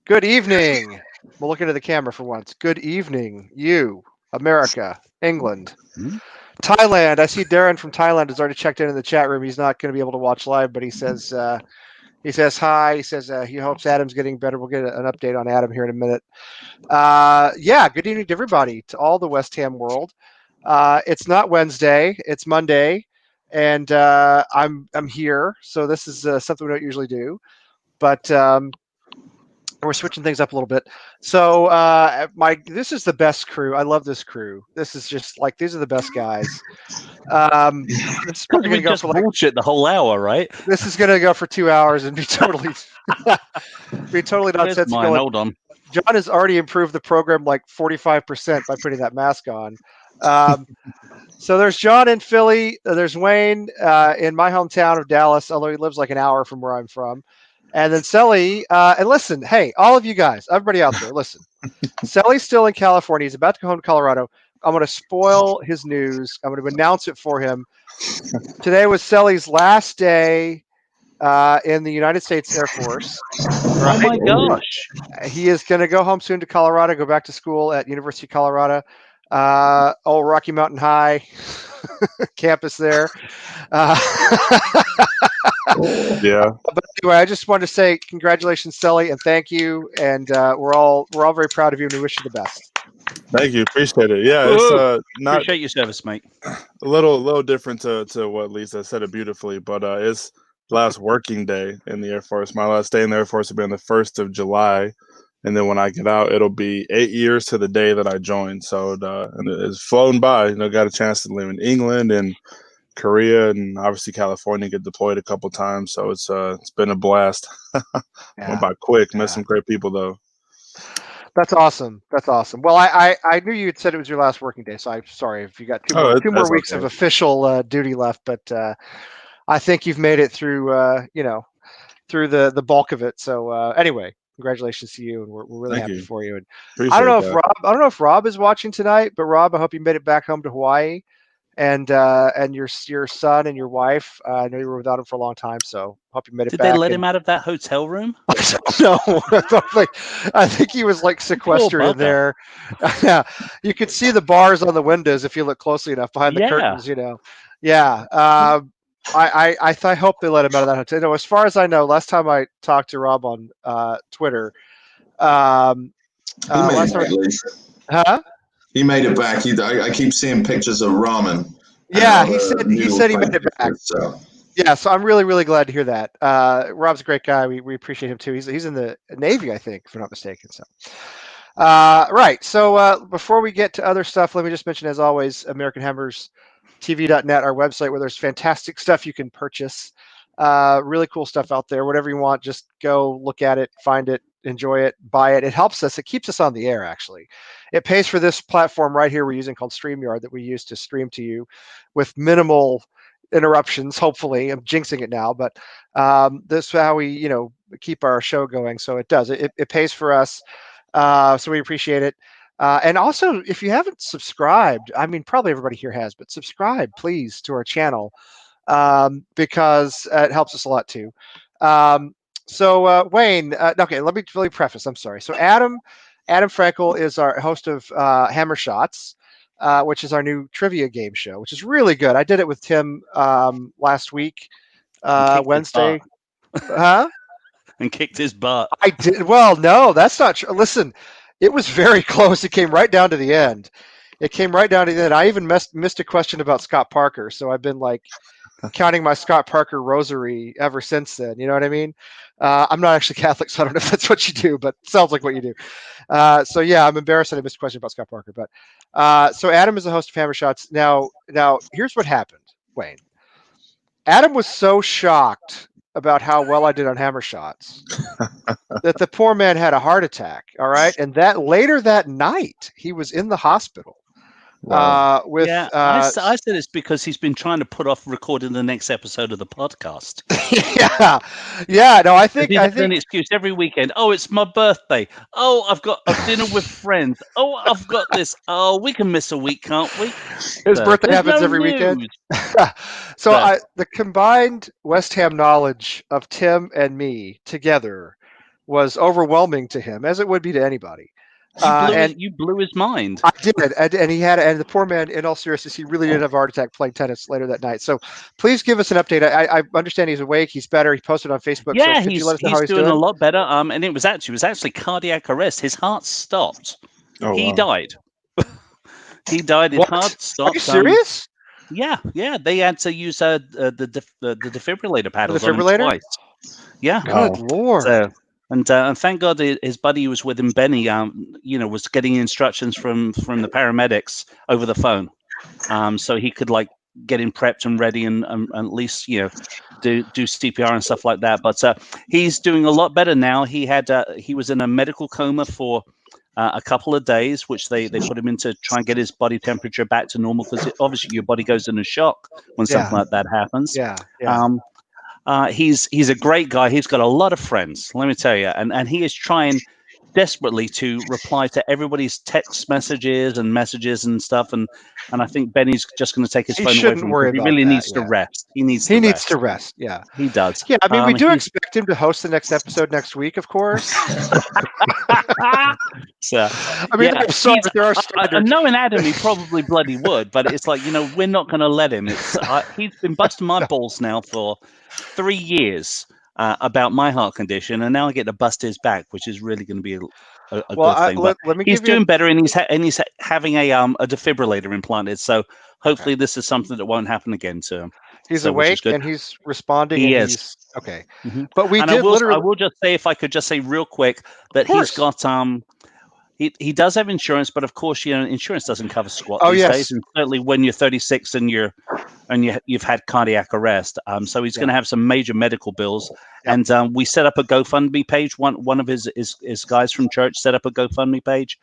Good evening. We'll look into the camera for once. Good evening, you, America, England, Hmm? Thailand. I see Darren from Thailand has already checked in the chat room. He's not going to be able to watch live, but he says hi. He says he hopes Adam's getting better. We'll get an update on Adam here in a minute. Yeah, good evening to everybody, to all the West Ham world. It's not Wednesday, it's Monday, and I'm here. So this is something we don't usually do, but we're switching things up a little bit. So this is the best crew. I love this crew. This is just like these are the best guys. This is Because probably we going to go just for like bullshit the whole hour, right? this is going to go for 2 hours and be totally be totally Where's mine? nonsensical. And Hold on. John has already improved the program like 45% by putting that mask on. Um, so there's John in Philly. There's Wayne in my hometown of Dallas, although he lives like an hour from where I'm from. And then Selly, and listen, hey, all of you guys, everybody out there, listen. Selly's still in California. He's about to go home to Colorado. I'm going to spoil his news. I'm going to announce it for him. Today was Selly's last day in the United States Air Force. Oh Right? my gosh. He is going to go home soon to Colorado, go back to school at University of Colorado, old Rocky Mountain High campus there. Uh, Yeah. but anyway, I just wanted to say congratulations, Sully, and thank you. And we're all very proud of you, and we wish you the best. Thank you. Appreciate it. Yeah, it's Whoa. not Appreciate your service, mate. a little different to what Lisa said it beautifully, but it's last working day in the Air Force. My last day in the Air Force will be on the 1st of July. And then when I get out, it'll be 8 years to the day that I joined. So and it's flown by. Got a chance to live in England and Korea and obviously California, get deployed a couple times. So it's been a blast. Went by quick. Met some great people though. That's awesome. That's awesome. Well, I knew you had said it was your last working day, so I'm sorry if you got two more that's weeks okay. of official duty left. But I think you've made it through through the bulk of it. So anyway, congratulations to you, and we're really Thank happy you. for you. And Appreciate I don't know that. if Rob is watching tonight, but Rob, I hope you made it back home to Hawaii, and your son and your wife. I know you were without him for a long time, so hope you made it Did back. they let him out of that hotel room? No, I think he was like sequestered in bugger. there. Yeah, you could see the bars on the windows if you look closely enough behind the Yeah. curtains. Yeah. I hope they let him out of that hotel. As far as I know, last time I talked to Rob on Twitter, He made last it time, back, Lisa. huh? He made it back. I keep seeing pictures of ramen. Yeah, and he all said the he noodle said he fight made it back. pictures, so. Yeah, so I'm really, really glad to hear that. Rob's a great guy. We appreciate him too. He's in the Navy, I think, if I'm not mistaken. So, right. So before we get to other stuff, let me just mention, as always, AmericanHammersTV.net, our website, where there's fantastic stuff you can purchase. Really cool stuff out there. Whatever you want, just go look at it, find it, enjoy it, buy it. It helps us. It keeps us on the air, actually. It pays for this platform right here we're using called StreamYard that we use to stream to you with minimal interruptions. Hopefully, I'm jinxing it now, but this is how we keep our show going. So it does. It pays for us. So we appreciate it. And also, if you haven't subscribed, I mean, probably everybody here has, but subscribe, please, to our channel because it helps us a lot too. So Wayne, okay, let me preface. I'm sorry. So Adam Frankel is our host of Hammer Shots, which is our new trivia game show, which is really good. I did it with Tim last week, Wednesday. Huh? And kicked his butt. I did. Well, no, that's not true. Listen, it was very close. It came right down to the end. I even missed a question about Scott Parker. So I've been like counting my Scott Parker rosary ever since then. You know what I mean? I'm not actually Catholic, so I don't know if that's what you do, but it sounds like what you do. So yeah, I'm embarrassed that I missed a question about Scott Parker. But so Adam is the host of Hammer Shots. Now here's what happened, Wayne. Adam was so shocked about how well I did on Hammer Shots that the poor man had a heart attack. All right, and that later that night he was in the hospital. Wow. I said it's because he's been trying to put off recording the next episode of the podcast. yeah. No, I think an excuse every weekend. Oh, it's my birthday. Oh, I've got a dinner with friends. Oh, I've got this. Oh, we can miss a week, can't we? His birthday happens every weekend. So the combined West Ham knowledge of Tim and me together was overwhelming to him, as it would be to anybody. You blew his mind. I did, and he had, and the poor man, in all seriousness, he really did have a heart attack playing tennis later that night. So please give us an update. I understand he's awake, he's better. He posted on Facebook. Yeah, so could you let us know how he's doing doing? a lot better. And it was actually cardiac arrest. His heart stopped. Oh, He wow. died. He died. His What? heart stopped. Are you serious? Yeah. They had to use the defibrillator paddles on him defibrillator? twice. Yeah. Wow. Good Lord. So, and thank God his buddy who was with him, Benny, was getting instructions from the paramedics over the phone, so he could like get him prepped and ready and at least do CPR and stuff like that. But he's doing a lot better now. He was in a medical coma for a couple of days, which they put him in to try and get his body temperature back to normal, because obviously your body goes into shock when something like that happens. Yeah. He's a great guy. He's got a lot of friends, let me tell you, and he is trying desperately to reply to everybody's text messages and stuff, and I think Benny's just going to take his He phone away shouldn't from him. worry He about really that, needs to yeah. rest. He needs to rest. Yeah, he does. Yeah, I mean, we do he's- expect him to host the next episode next week, of course. So, I mean, yeah, I'm sorry, he's- but there are I standards. knowing Adam, he probably bloody would, but it's like, we're not going to let him. He's been busting my balls now for 3 years about my heart condition, and now I get to bust his back, which is really going to be a Well, good thing. But let me he's give you doing better, and he's having a defibrillator implanted. So hopefully this is something that won't happen again to him. He's So, which is awake good. and he's responding. He and is. He's, okay. Mhm. But we And did I literally. will just say, if I could just say real quick, that he's got he does have insurance, but of course, insurance doesn't cover squat these days, and certainly when you're 36 and you've had cardiac arrest. So he's going to have some major medical bills. Yep. And we set up a GoFundMe page. One of his guys from church set up a GoFundMe page.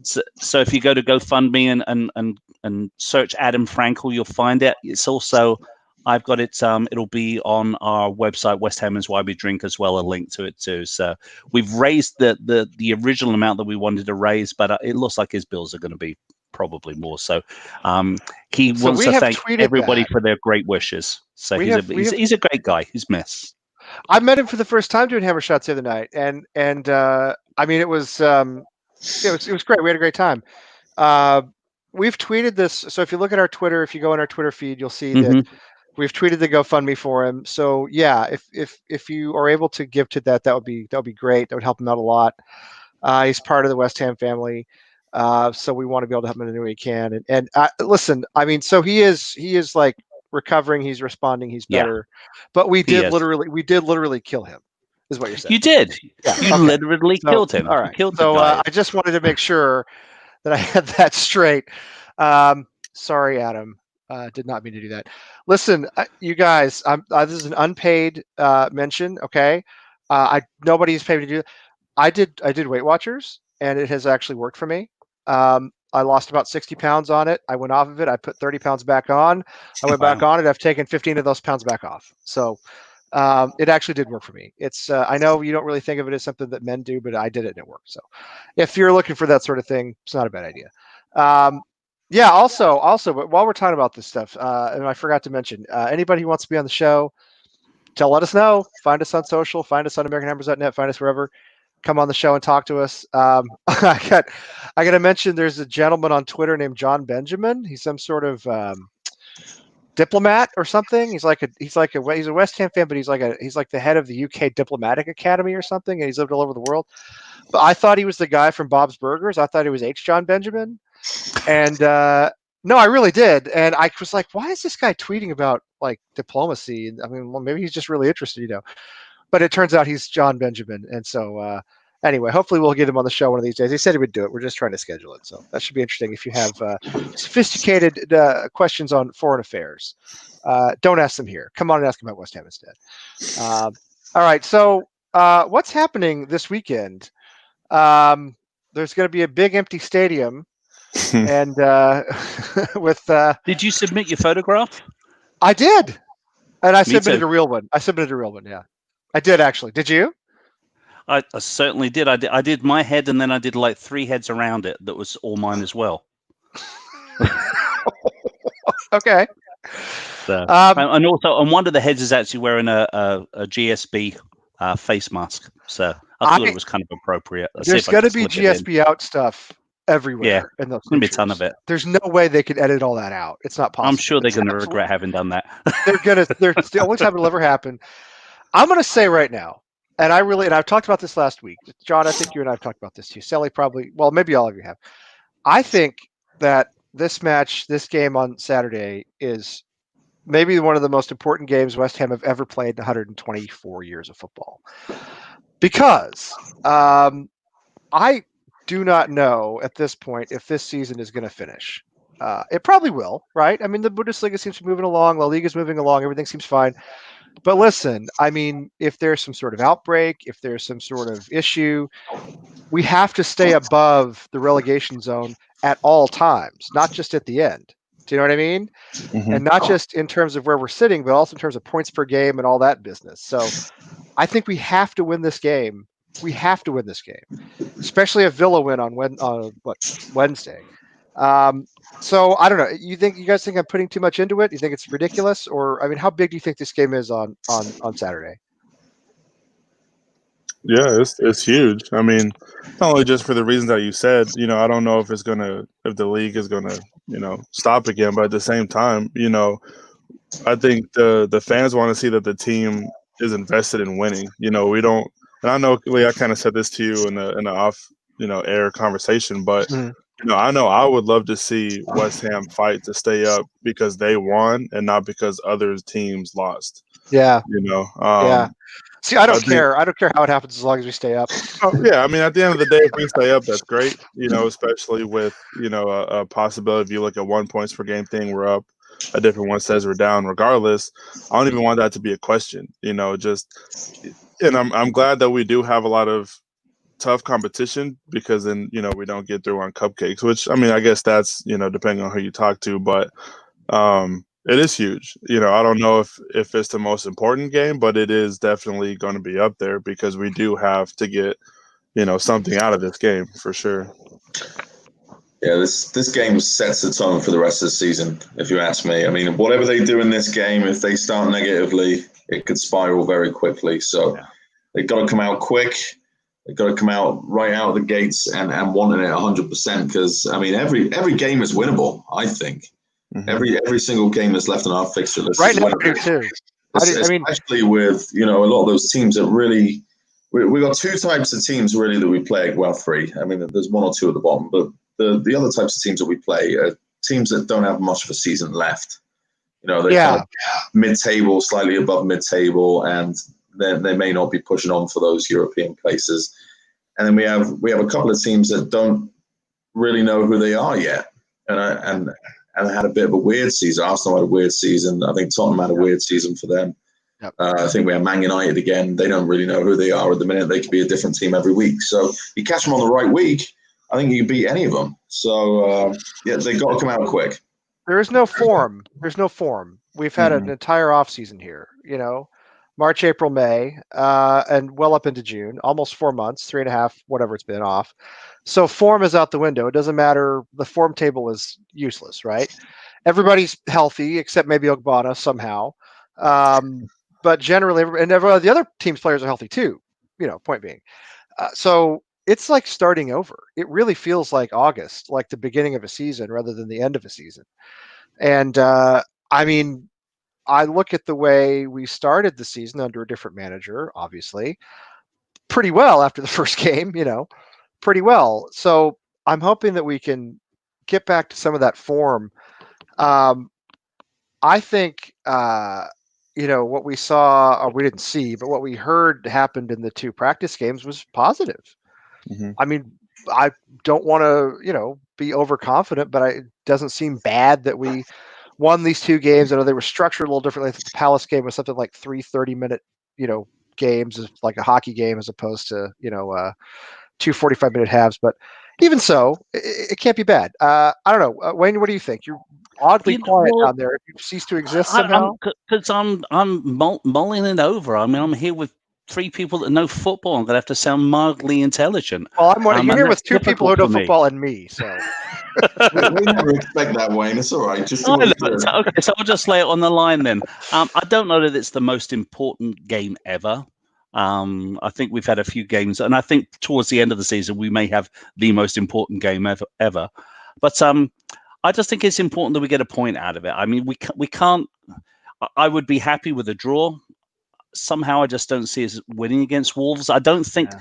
So if you go to GoFundMe and search Adam Frankel, you'll find it. It's also, I've got it. It'll be on our website, West Ham is Why We Drink, as well, a link to it too. So we've raised the original amount that we wanted to raise, but it looks like his bills are going to be probably more. So he wants to thank everybody for their great wishes. So he's a great guy. He's missed. I met him for the first time doing Hammer Shots the other night, and I mean, it was great. We had a great time. We've tweeted this, so if you look at our Twitter, if you go on our Twitter feed, you'll see that we've tweeted the GoFundMe for him. So yeah, if you are able to give to that would be great. That would help him out a lot. He's part of the West Ham family, so we want to be able to help him in any way we can. And listen, I mean, so he is like recovering. He's responding. He's better. But we did literally kill him. Is what you're saying? You did. Yeah. You literally killed him. All right. Killed so the guy. I just wanted to make sure that I had that straight. Sorry, Adam. Did not mean to do that. Listen, you guys, this is an unpaid mention. Okay, nobody's paid me to do that. I did Weight Watchers, and it has actually worked for me. I lost about 60 pounds on it. I went off of it. I put 30 pounds back on. I went back on it. I've taken 15 of those pounds back off. So it actually did work for me. It's I know you don't really think of it as something that men do, but I did it and it worked. So if you're looking for that sort of thing, it's not a bad idea. Yeah. Also, but while we're talking about this stuff, and I forgot to mention, anybody who wants to be on the show, let us know. Find us on social. Find us on AmericanHammers.net. Find us wherever. Come on the show and talk to us. I got to mention, there's a gentleman on Twitter named John Benjamin. He's some sort of diplomat or something. He's a West Ham fan, but he's like the head of the UK Diplomatic Academy or something, and he's lived all over the world. But I thought he was the guy from Bob's Burgers. I thought he was H. John Benjamin, and no, I really did. And I was like, why is this guy tweeting about like diplomacy? I mean, well, maybe he's just really interested, But it turns out he's John Benjamin, and so anyway, hopefully we'll get him on the show one of these days. He said he would do it. We're just trying to schedule it, so that should be interesting. If you have sophisticated questions on foreign affairs, don't ask them here. Come on and ask them about West Ham instead. All right, so what's happening this weekend? There's going to be a big empty stadium, and with. Did you submit your photograph? I did, and I submitted too. a real one. Yeah. I did actually. Did you? I certainly did. I did my head, and then I did like 3 heads around it. That was all mine as well. Okay. So, and also, and one of the heads is actually wearing a GSB face mask. So I thought it was kind of appropriate. There's going to be GSP out stuff everywhere in those. There's going to be a ton of it. There's no way they could edit all that out. It's not possible. I'm sure they're going to regret having done that. They're the only time it'll ever happen. I'm going to say right now, and I've talked about this last week. John, I think you and I have talked about this too. Sally probably, well, maybe all of you have. I think that this game on Saturday is maybe one of the most important games West Ham have ever played in 124 years of football. Because I do not know at this point if this season is going to finish. It probably will, right? I mean, the Bundesliga seems to be moving along. La Liga is moving along. Everything seems fine. But listen, I mean, if there's some sort of outbreak, if there's some sort of issue, we have to stay above the relegation zone at all times, not just at the end. Do you know what I mean? Mm-hmm. And not just in terms of where we're sitting, but also in terms of points per game and all that business. So I think we have to win this game. We have to win this game, especially if Villa win on Wednesday. So I don't know. You guys think I'm putting too much into it? You think it's ridiculous? Or, I mean, how big do you think this game is on Saturday? Yeah, it's huge. I mean, not only just for the reasons that you said, I don't know if the league is gonna, stop again, but at the same time, I think the fans want to see that the team is invested in winning. We don't, and I know, Lee, I kind of said this to you in the off, air conversation, but I know I would love to see West Ham fight to stay up because they won and not because other teams lost. Yeah. Yeah. See, I don't care. I don't care how it happens as long as we stay up. Oh, yeah, I mean, at the end of the day, if we stay up, that's great. Especially with a possibility. If you look at 1 points per game thing, we're up. A different one says we're down. Regardless, I don't even want that to be a question. And I'm glad that we do have a lot of tough competition because then we don't get through on cupcakes. Which I mean, I guess that's depending on who you talk to, but it is huge. I don't know if it's the most important game, but it is definitely going to be up there because we do have to get, something out of this game for sure. Yeah, this game sets the tone for the rest of the season, if you ask me. I mean, whatever they do in this game, if they start negatively, it could spiral very quickly. So they've got to come out quick. They've got to come out right out of the gates and wanting it 100% because, I mean, every game is winnable, I think. Mm-hmm. Every single game that's left on our fixture list right now, too. Especially with a lot of those teams that really we got two types of teams really that we play. Well, three. I mean, there's one or two at the bottom, but the other types of teams that we play are teams that don't have much of a season left. They're kind of mid-table, slightly above mid-table, and then they may not be pushing on for those European places. And then we have a couple of teams that don't really know who they are yet, and had a bit of a weird season. Arsenal had a weird season. I think Tottenham had a weird season for them. Yep. I think we have Man United again. They don't really know who they are at the minute. They could be a different team every week. So you catch them on the right week, I think you can beat any of them. So, they got to come out quick. There is no form. There's no form. We've had an entire offseason here, March, April, May, and well up into June, almost 4 months, 3.5, whatever it's been off. So form is out the window. It doesn't matter. The form table is useless, right? Everybody's healthy except maybe Ogbonna somehow. But generally, the other team's players are healthy too, point being. So it's like starting over. It really feels like August, like the beginning of a season rather than the end of a season. And I mean, I look at the way we started the season under a different manager, obviously, pretty well after the first game, pretty well. So I'm hoping that we can get back to some of that form. I think, what we saw, or we didn't see, but what we heard happened in the two practice games was positive. Mm-hmm. I mean, I don't want to, be overconfident, but it doesn't seem bad that we won these two games. I know they were structured a little differently. I think the Palace game was something like 3 30-minute, games, like a hockey game as opposed to, 2 45-minute halves. But even so, it can't be bad. I don't know. Wayne, what do you think? You're oddly quiet down there. If you cease to exist somehow? Because I'm mulling it over. I mean, I'm here with 3 people that know football. I'm going to have to sound mildly intelligent. Well, I'm here with 2 people who know football and me, so... we never expect that, Wayne. It's all right. Okay, so I'll just lay it on the line then. I don't know that it's the most important game ever. I think we've had a few games, and I think towards the end of the season we may have the most important game ever. But I just think it's important that we get a point out of it. I mean, we can't. I would be happy with a draw. Somehow, I just don't see us winning against Wolves. I don't think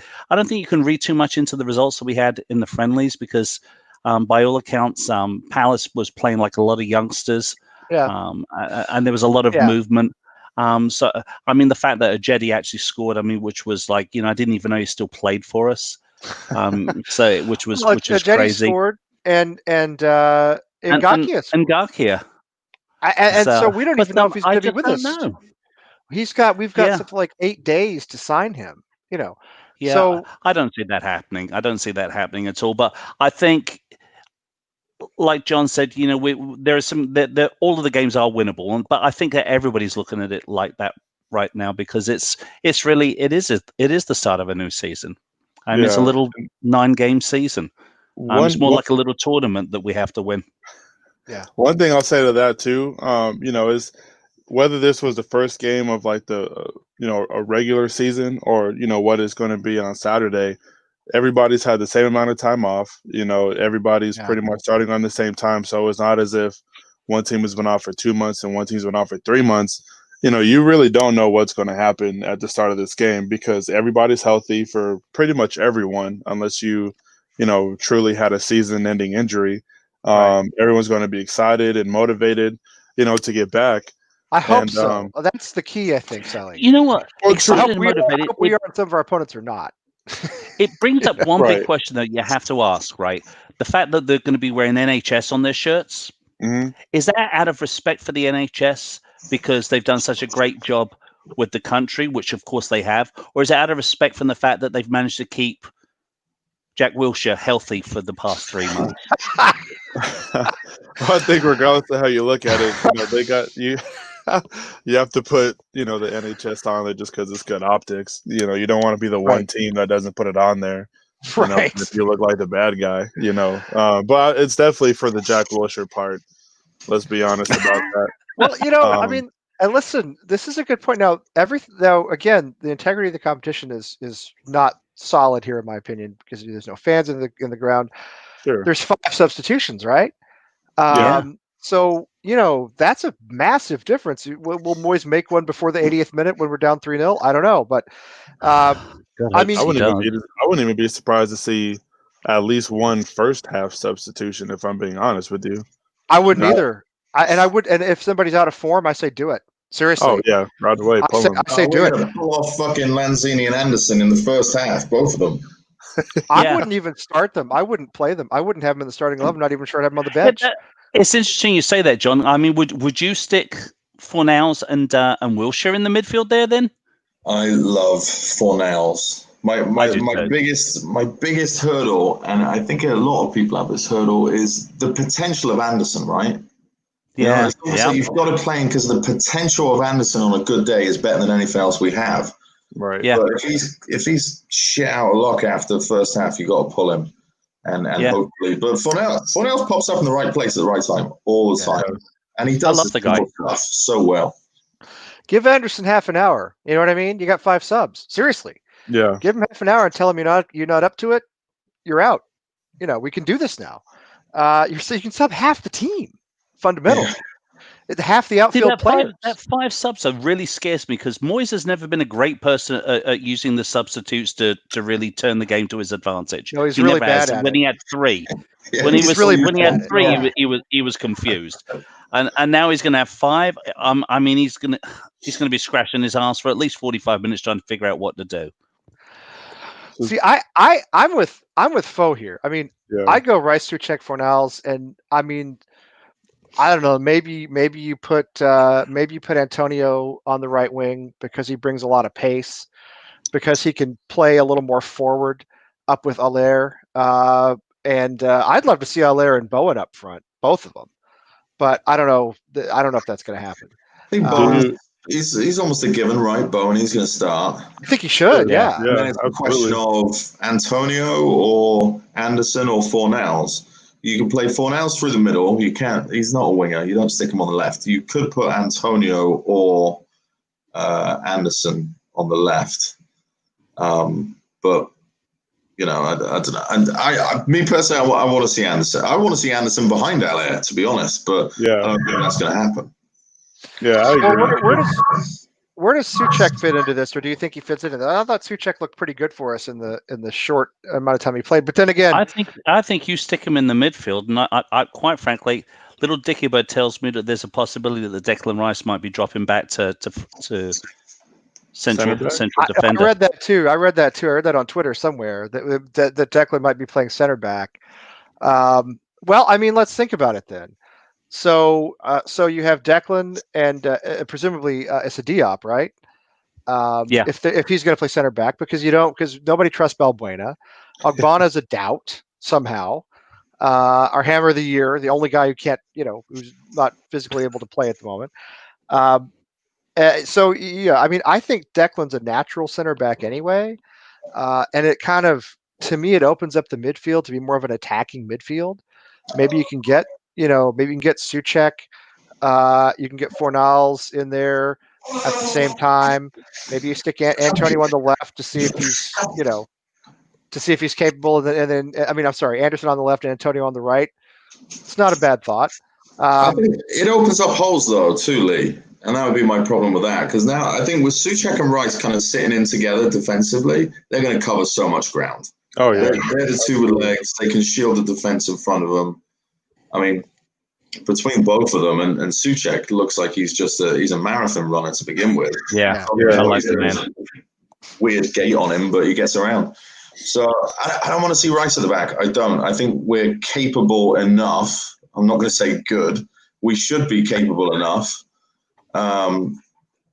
you can read too much into the results that we had in the friendlies because, by all accounts, Palace was playing like a lot of youngsters. And there was a lot of movement. So, I mean, the fact that Ajedi actually scored, I mean, which was like, I didn't even know he still played for us. So, which was Ajedi crazy. Scored and Ngakia and Ngakia. And so we don't even know if he's going to be with us. Know. We've got something like 8 days to sign him. Yeah, so I don't see that happening. I don't see that happening at all. But I think, like John said, there are some. All of the games are winnable, but I think that everybody's looking at it like that right now because it is the start of a new season. It's a little 9-game season. It's more like a little tournament that we have to win. Yeah. One thing I'll say to that too, is whether this was the first game of like the a regular season or what is going to be on Saturday. Everybody's had the same amount of time off. Everybody's pretty much starting on the same time. So it's not as if one team has been off for 2 months and one team's been off for 3 months. You really don't know what's going to happen at the start of this game because everybody's healthy for pretty much everyone, unless you truly had a season-ending injury. Everyone's going to be excited and motivated, to get back. I hope so. That's the key, I think, Sally. You know what? Excited and motivated. I hope we are, and some of our opponents are not. It brings up one big question that you have to ask, right? The fact that they're going to be wearing NHS on their shirts, is that out of respect for the NHS because they've done such a great job with the country, which of course they have, or is it out of respect from the fact that they've managed to keep Jack Wilshere healthy for the past 3 months? I think regardless of how you look at it, they got you. You have to put, the NHS on there just because it's good optics. You don't want to be the one team that doesn't put it on there. If you look like the bad guy, But it's definitely for the Jack Wilshere part. Let's be honest about that. Well, I mean, and listen, this is a good point. Now, again, the integrity of the competition is not solid here, in my opinion, because there's no fans in the ground. Sure. There's 5 substitutions, right? So, that's a massive difference. Will Moyes make one before the 80th minute when we're down 3-0? I don't know. But, I wouldn't even be surprised to see at least one first half substitution, if I'm being honest with you. I wouldn't either. And if somebody's out of form, I say do it. Seriously. Oh, yeah. Right away. I say do it. Pull off fucking Lanzini and Anderson in the first half, both of them. I wouldn't even start them. I wouldn't play them. I wouldn't have them in the starting 11. Not even sure I'd have them on the bench. It's interesting you say that, John. I mean, would you stick Fornals and Wilshere in the midfield there then? I love Fornals. My biggest hurdle, and I think a lot of people have this hurdle, is the potential of Anderson, right? You've got to play him because the potential of Anderson on a good day is better than anything else we have. Right. Yeah. But if he's shit out of luck after the first half, you got to pull him, and hopefully. But Fornals pops up in the right place at the right time all the time, and he does the guy stuff so well. Give Anderson half an hour. You know what I mean? You got 5 subs. Seriously. Yeah. Give him half an hour and tell him you're not up to it. You're out. We can do this now. You can sub half the team. Fundamentally. Half the outfield players. That 5 subs really scares me because Moyes has never been a great person at using the substitutes to really turn the game to his advantage. No, he's really bad at it. When he had 3, when he had 3, he was confused, and now he's going to have 5. I mean, he's going to be scratching his ass for at least 45 minutes trying to figure out what to do. See, I'm with Fo here. I mean, I go Rice through check Fornals, and I mean, I don't know. Maybe you put Antonio on the right wing because he brings a lot of pace, because he can play a little more forward up with Allaire. And I'd love to see Allaire and Bowen up front, both of them. But I don't know. I don't know if that's going to happen. I think Bowen, he's almost a given, right? Bowen, he's going to start. I think he should. Yeah. And then it's a question of Antonio or Anderson or Fornals. You can play Fornals through the middle. You can't. He's not a winger. You don't stick him on the left. You could put Antonio or Anderson on the left. But you know, I don't know. And me personally, I want to see Anderson. I want to see Anderson behind Elliott, to be honest. But I don't think that's going to happen. Yeah, I agree. Well, where does Souček fit into this, or do you think he fits into that? I thought Souček looked pretty good for us in the short amount of time he played. But then again, I think you stick him in the midfield, and I quite frankly, little Dicky Bird tells me that there's a possibility that the Declan Rice might be dropping back to central defender. I read that too. I read that on Twitter somewhere that Declan might be playing center back. Well, I mean, let's think about it then. So you have Declan and presumably it's a Diop, right? Yeah. If he's going to play center back, because nobody trusts Balbuena. Ogbonna's a doubt somehow. Our hammer of the year, the only guy who can't, who's not physically able to play at the moment. So yeah, I mean, I think Declan's a natural center back anyway, and it kind of, to me, it opens up the midfield to be more of an attacking midfield. Maybe you can get Souček. You can get Fornals in there at the same time. Maybe you stick Antonio on the left to see if he's capable. And then Anderson on the left and Antonio on the right. It's not a bad thought. I think it opens up holes though too, Lee, and that would be my problem with that, because now I think with Souček and Rice kind of sitting in together defensively, they're going to cover so much ground. Oh yeah, they're the two with legs. They can shield the defense in front of them. I mean, between both of them, and Souček looks like he's a marathon runner to begin with. Yeah. I like the man. Weird gait on him, but he gets around. So I don't want to see Rice at the back. I don't. I think we're capable enough. I'm not going to say good. We should be capable enough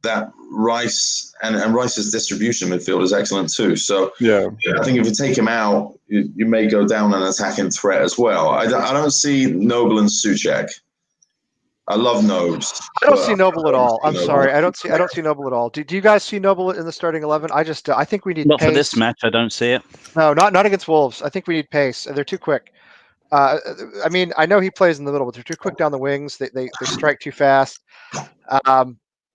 that Rice and Rice's distribution midfield is excellent too. So I think if you take him out, you may go down an attacking threat as well. I don't see Noble and Souček. I love Nobes. I don't see Noble at all. I'm sorry. I don't see Noble at all. Do you guys see Noble in the starting 11? I think we need not pace. For this match. I don't see it. No, not against Wolves. I think we need pace. They're too quick. I mean, I know he plays in the middle, but they're too quick down the wings. They strike too fast.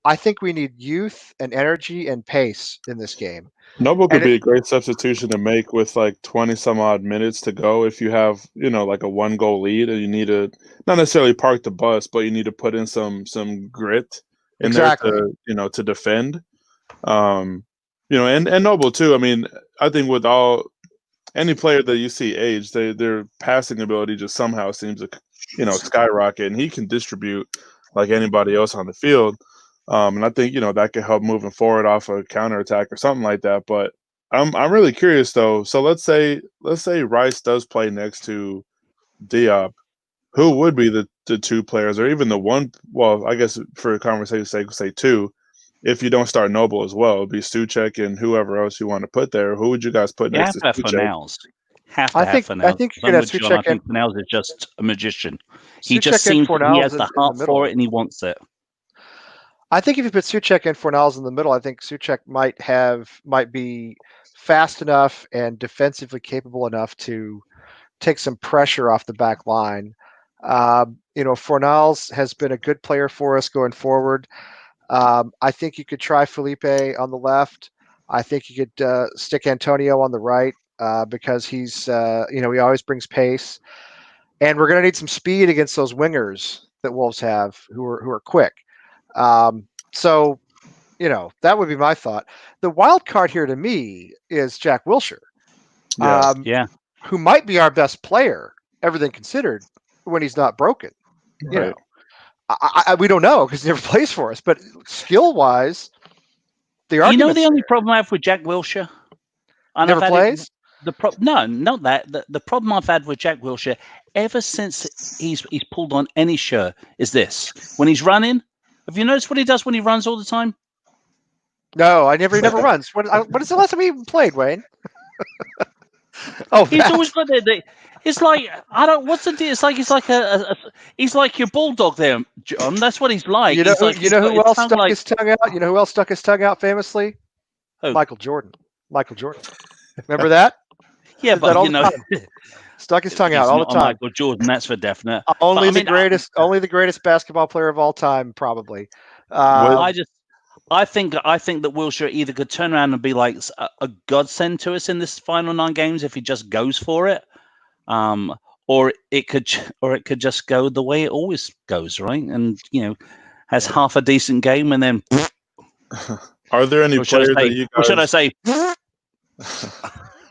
I think we need youth and energy and pace in this game. Noble could be a great substitution to make with like 20 some odd minutes to go if you have, like a 1-goal lead and you need to not necessarily park the bus, but you need to put in some grit in there to defend. And Noble too. I mean, I think with any player that you see age, their passing ability just somehow seems to skyrocket, and he can distribute like anybody else on the field. And I think that could help moving forward off a counterattack or something like that. But I'm really curious though. So let's say Rice does play next to Diop. Who would be the two players, or even the one? Well, I guess for conversation's sake, say two. If you don't start Noble as well, it'd be Souček and whoever else you want to put there. Who would you guys put next to Souček? I think you could have Souček. I think Fornals is just a magician. He just seems he has the heart for it and he wants it. I think if you put Souček and Fornals in the middle, I think Souček might be fast enough and defensively capable enough to take some pressure off the back line. Fornals has been a good player for us going forward. I think you could try Felipe on the left. I think you could stick Antonio on the right because he's he always brings pace, and we're going to need some speed against those wingers that Wolves have who are quick. So that would be my thought. The wild card here to me is Jack Wilshere, who might be our best player, everything considered, when he's not broken. Right. We don't know because he never plays for us, but skill-wise, the only problem I have with Jack Wilshere, never plays. Not that. The problem I've had with Jack Wilshere ever since he's pulled on any shirt is this: when he's running. Have you noticed what he does when he runs all the time? No, he never runs. What is the last time he even played, Wayne? He's always got that. It's like what's the deal? It's like he's like your bulldog there, John. That's what he's like. You know who else stuck his tongue out? You know who else stuck his tongue out famously? Who? Michael Jordan. Remember that? Yeah, but stuck his tongue out all the time. Michael Jordan, that's for definite. Only the greatest basketball player of all time, probably. I I think that Wilshere either could turn around and be like a godsend to us in this final 9 games if he just goes for it, or it could just go the way it always goes, right? And has half a decent game and then. Are there any players that you guys? Or should I say?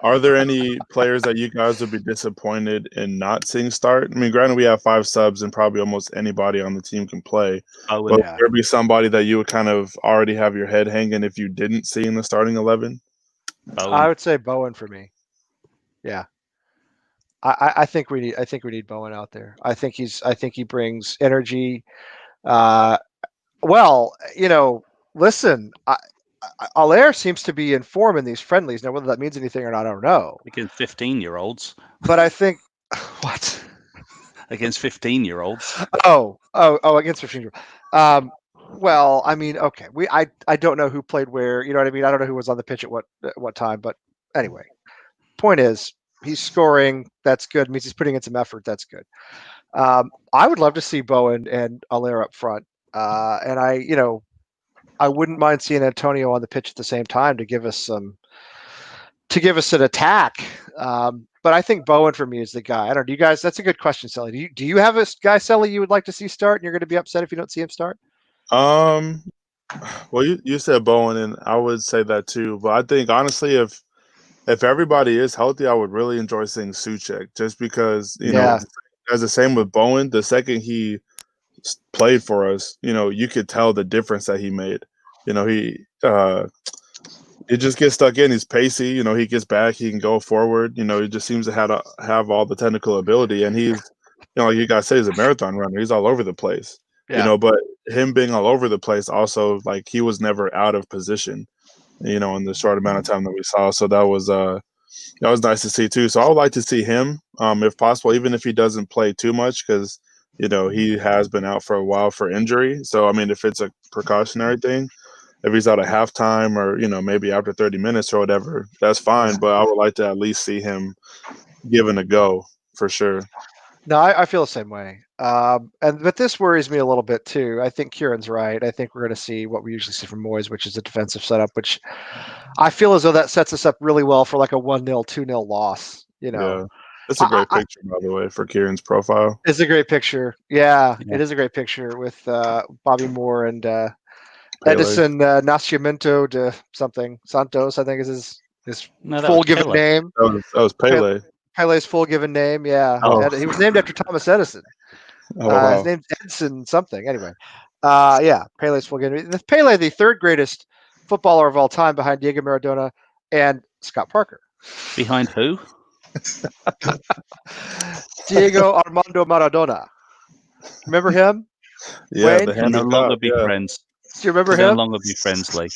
Are there any players that you guys would be disappointed in not seeing start? I mean, granted, we have 5 subs and probably almost anybody on the team can play. But would there be somebody that you would kind of already have your head hanging if you didn't see in the starting 11? I would say Bowen for me. Yeah, I think we need Bowen out there. I think he brings energy. Well, listen, Allaire seems to be in form in these friendlies. Now, whether that means anything or not, I don't know. Against 15-year-olds. But I think what? Against 15-year-olds. Oh, against 15-year-olds. Well, I mean, okay. I don't know who played where. You know what I mean? I don't know who was on the pitch at what time. But anyway, point is, he's scoring. That's good. It means he's putting in some effort. That's good. I would love to see Bowen and Allaire up front. And I wouldn't mind seeing Antonio on the pitch at the same time to give us an attack. But I think Bowen for me is the guy. I don't know. Do you guys? That's a good question, Sully. Do you have a guy, Sully, you would like to see start, and you're going to be upset if you don't see him start? Well, you said Bowen, and I would say that too. But I think honestly, if everybody is healthy, I would really enjoy seeing Souček, just because as the same with Bowen. The second he played for us, you could tell the difference that he made. He just gets stuck in. He's pacey. He gets back. He can go forward. He just seems to have all the technical ability. And he's, like you guys say, he's a marathon runner. He's all over the place. Yeah. But him being all over the place also, like, he was never out of position, in the short amount of time that we saw. So that was nice to see too. So I would like to see him, if possible, even if he doesn't play too much, because he has been out for a while for injury. So I mean, if it's a precautionary thing, if he's out at halftime or maybe after 30 minutes or whatever, that's fine. But I would like to at least see him given a go for sure. No, I feel the same way. But this worries me a little bit too. I think Kieran's right. I think we're going to see what we usually see from Moyes, which is a defensive setup, which I feel as though that sets us up really well for like a 1-0, 2-0 loss. Yeah. That's a great picture, by the way, for Kieran's profile. It's a great picture. Yeah, it is a great picture with Bobby Moore and Edison Nascimento de something. Santos, I think is his full given name. That was Pele. Pele's full given name, yeah. Oh. He was named after Thomas Edison. Oh, wow. His name's Edison something. Anyway, Pele's full given name. Pele, the 3rd greatest footballer of all time, behind Diego Maradona and Scott Parker. Behind who? Diego Armando Maradona. Remember him? Yeah, Wayne? They'll no longer be friends. Do you remember They'll him? no longer be friends, Lee.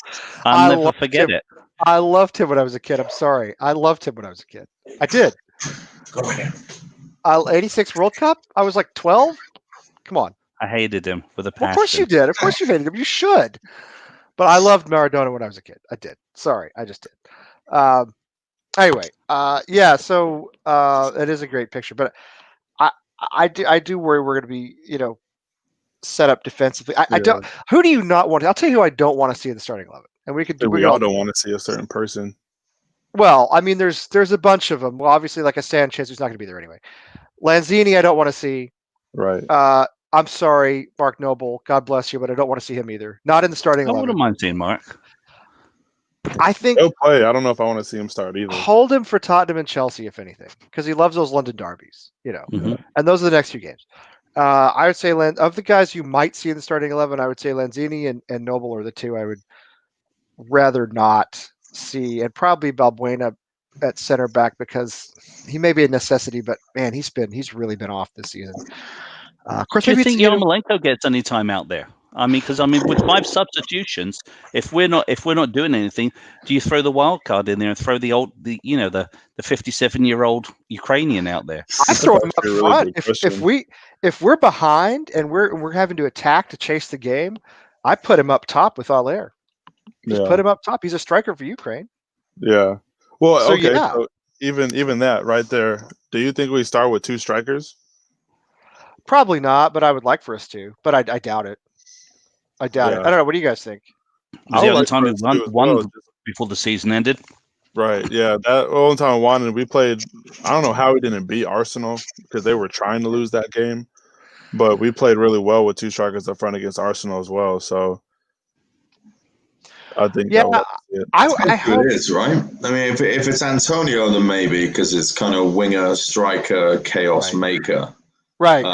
I'll never forget it. I loved him when I was a kid. I'm sorry. I loved him when I was a kid. I did. 86 World Cup? I was like 12? Come on. I hated him with a passion. Of course you did. Of course you hated him. You should. But I loved Maradona when I was a kid. I did. Sorry. I just did. Anyway, so it is a great picture. But I do worry we're going to be, set up defensively. I don't. Who do you not want? I'll tell you who I don't want to see in the starting 11. And we all don't want to see a certain person. Well, I mean, there's a bunch of them. Well, obviously, like a Sanchez, who's not going to be there anyway. Lanzini, I don't want to see. Right. I'm sorry, Mark Noble. God bless you, but I don't want to see him either. Not in the starting 11. I wouldn't mind seeing Mark. I think he'll play. I don't know if I want to see him start either. Hold him for Tottenham and Chelsea, if anything, because he loves those London derbies. And those are the next few games. I would say of the guys you might see in the starting 11, I would say Lanzini and Noble are the two I would rather not see, and probably Balbuena at center back, because he may be a necessity, but man, he's really been off this season. Of course, do you think Yarmolenko gets any time out there? Because with 5 substitutions, if we're not doing anything, do you throw the wild card in there and throw the 57-year-old Ukrainian out there? I throw him up front. If we're behind and we're having to attack to chase the game, I put him up top with Allaire. Just put him up top. He's a striker for Ukraine. Yeah. Well, so, okay. Yeah. So even that right there. Do you think we start with 2 strikers? Probably not, but I would like for us to. But I doubt it. I doubt it. I don't know. What do you guys think? Was the I only like time we Spurs too as won well. before the season ended. Right. Yeah. That only time we won, and we played. I don't know how we didn't beat Arsenal because they were trying to lose that game, but we played really well with two strikers up front against Arsenal as well. So I think Yeah, I would like to see it. I Depends who hope. it is, right? I mean, if it's Antonio, then maybe because it's kind of winger, striker, chaos Right. maker. Right.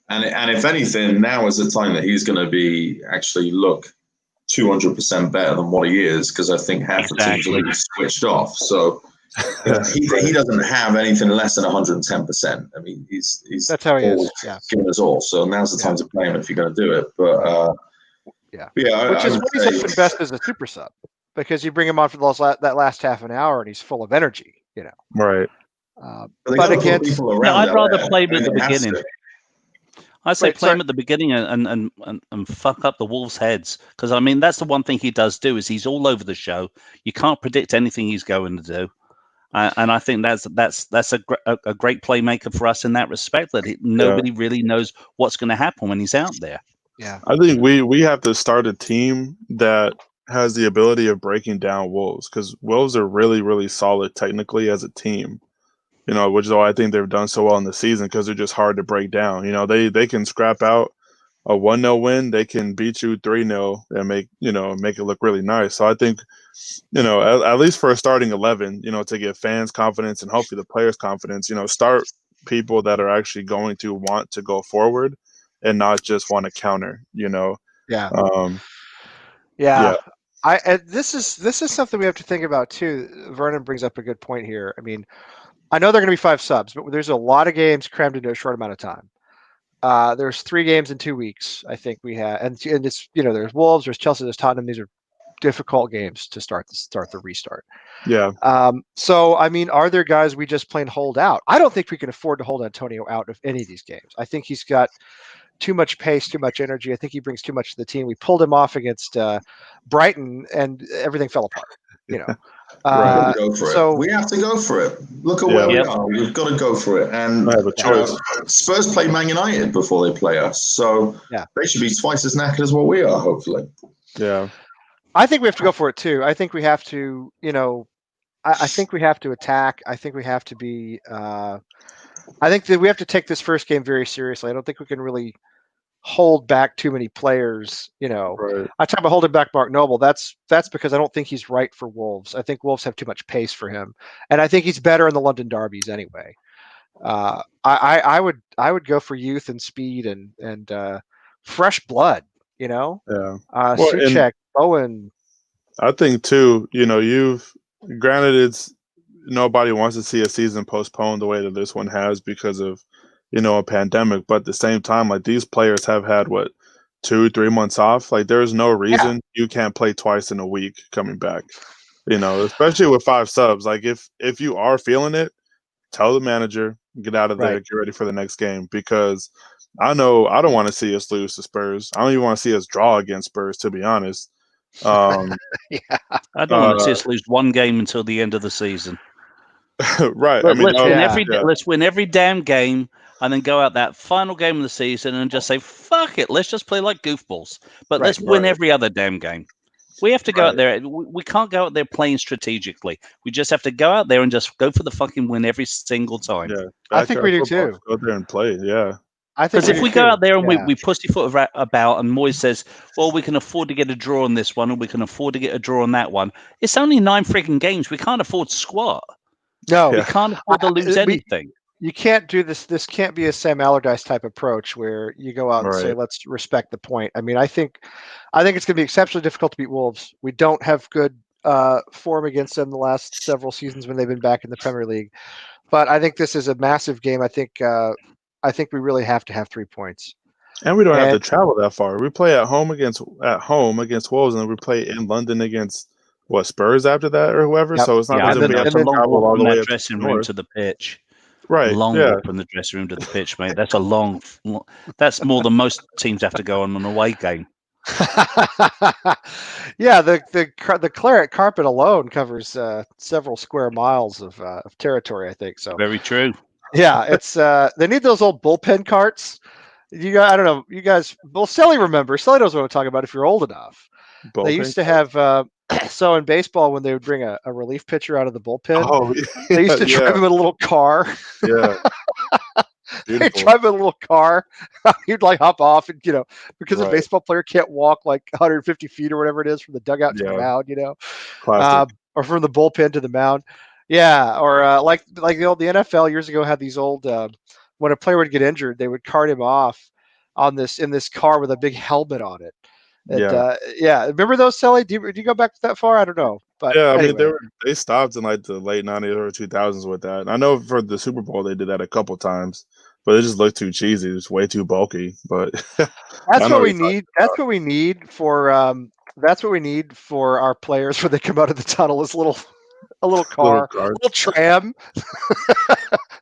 And if anything, now is the time that he's going to be actually look 200% better than what he is, because I think half the teams are Exactly. really switched off. So he doesn't have anything less than 110%. I mean, he's That's how he always is. Yeah. giving us all. So now's the time to play him if you're going to do it. But Yeah. yeah, Which I is would what he's say often best as a super sub, because you bring him on for that last half an hour and he's full of energy. Right. they But got to put against, people Yeah, around I'd out rather there. play him I at the mean, it has beginning. to. I'd say Wait, play him sorry. at the beginning and fuck up the Wolves' heads, because I mean that's the one thing he does do is he's all over the show. You can't predict anything he's going to do, and I think that's a great playmaker for us in that respect. That nobody really knows what's going to happen when he's out there. Yeah. I think we have to start a team that has the ability of breaking down Wolves, because Wolves are really, really solid technically as a team. Which is why I think they've done so well in the season, because they're just hard to break down. They can scrap out a 1-0 win. They can beat you 3-0 and make it look really nice. So I think, at least for a starting 11, to give fans confidence and hopefully the players confidence, start people that are actually going to want to go forward and not just want to counter, Yeah. Um, Yeah. yeah. This is something we have to think about too. Vernon brings up a good point here. I mean, I know they're going to be 5 subs, but there's a lot of games crammed into a short amount of time. There's 3 games in 2 weeks. I think we have, and it's there's Wolves, there's Chelsea, there's Tottenham. These are difficult games to start the restart. Yeah. So I mean, are there guys we just plain hold out? I don't think we can afford to hold Antonio out of any of these games. I think he's got too much pace, too much energy. I think he brings too much to the team. We pulled him off against Brighton, and everything fell apart. Right. Go for So it. We have to go for it. Look at where we Yep. are. We've got to go for it. And I have a choice. Spurs play Man United before they play us, so they should be twice as knackered as what we are. Hopefully. Yeah. I think we have to go for it too. I think we have to, I think we have to attack. I think we have to be. I think that we have to take this first game very seriously. I don't think we can really hold back too many players. Right. I talk about holding back Mark Noble. That's because I don't think he's right for Wolves. I think Wolves have too much pace for him, and I think he's better in the London derbies anyway. I would go for youth and speed and fresh blood. Yeah. Suchek, Bowen. I think too, you've granted it's nobody wants to see a season postponed the way that this one has because of, a pandemic. But at the same time, like these players have had 2-3 months off. Like there's no reason you can't play twice in a week coming back. Especially with 5 subs. Like if you are feeling it, tell the manager, get out of there, get ready for the next game. Because I know I don't want to see us lose to Spurs. I don't even want to see us draw against Spurs, to be honest. I don't want to see us lose one game until the end of the season. Right. Let's win every damn game, and then go out that final game of the season and just say, fuck it, let's just play like goofballs. But let's win every other damn game. We have to go out there. We can't go out there playing strategically. We just have to go out there and just go for the fucking win every single time. Yeah, I think we do too. Go there and play. Yeah. Because if we go out there and we pussyfoot about, and Moyes says, well, we can afford to get a draw on this one, and we can afford to get a draw on that one. It's only 9 freaking games. We can't afford to squat. No, we can't afford to lose anything. You can't do this. This can't be a Sam Allardyce type approach where you go out and say, let's respect the point. I mean, I think it's going to be exceptionally difficult to beat Wolves. We don't have good form against them the last several seasons when they've been back in the Premier League. But I think this is a massive game. I think we really have to have 3 points. And we don't have to travel that far. We play at home against Wolves, and then we play in London against Spurs after that or whoever. So it's not as if we have to travel all the way up dressing room to the pitch. Right. Long walk from the dressing room to the pitch, mate. That's a long. That's more than most teams have to go on an away game. Yeah, the claret carpet alone covers several square miles of territory. I think so. Very true. Yeah, it's they need those old bullpen carts. I don't know. You guys, well, Sally remembers. Sally knows what I'm talking about if you're old enough. They used to have so in baseball when they would bring a relief pitcher out of the bullpen, Oh, they used to drive him in a little car. Yeah. They Beautiful. drive in a little car. He'd like hop off, and because a Right. baseball player can't walk like 150 feet or whatever it is from the dugout to the Yeah. mound, Classic. or from the bullpen to the mound. Yeah, or like the NFL years ago had these old when a player would get injured, they would cart him off in this car with a big helmet on it. And, Yeah. remember those, Sally? Do you go back that far? I don't know, but Yeah, I mean anyway. they stopped in like the late 90s or 2000s with that. I know for the Super Bowl they did that a couple times, but it just looked too cheesy. It was way too bulky. But That's what we need. That's what we need for our players when they come out of the tunnel is a little car, a little tram.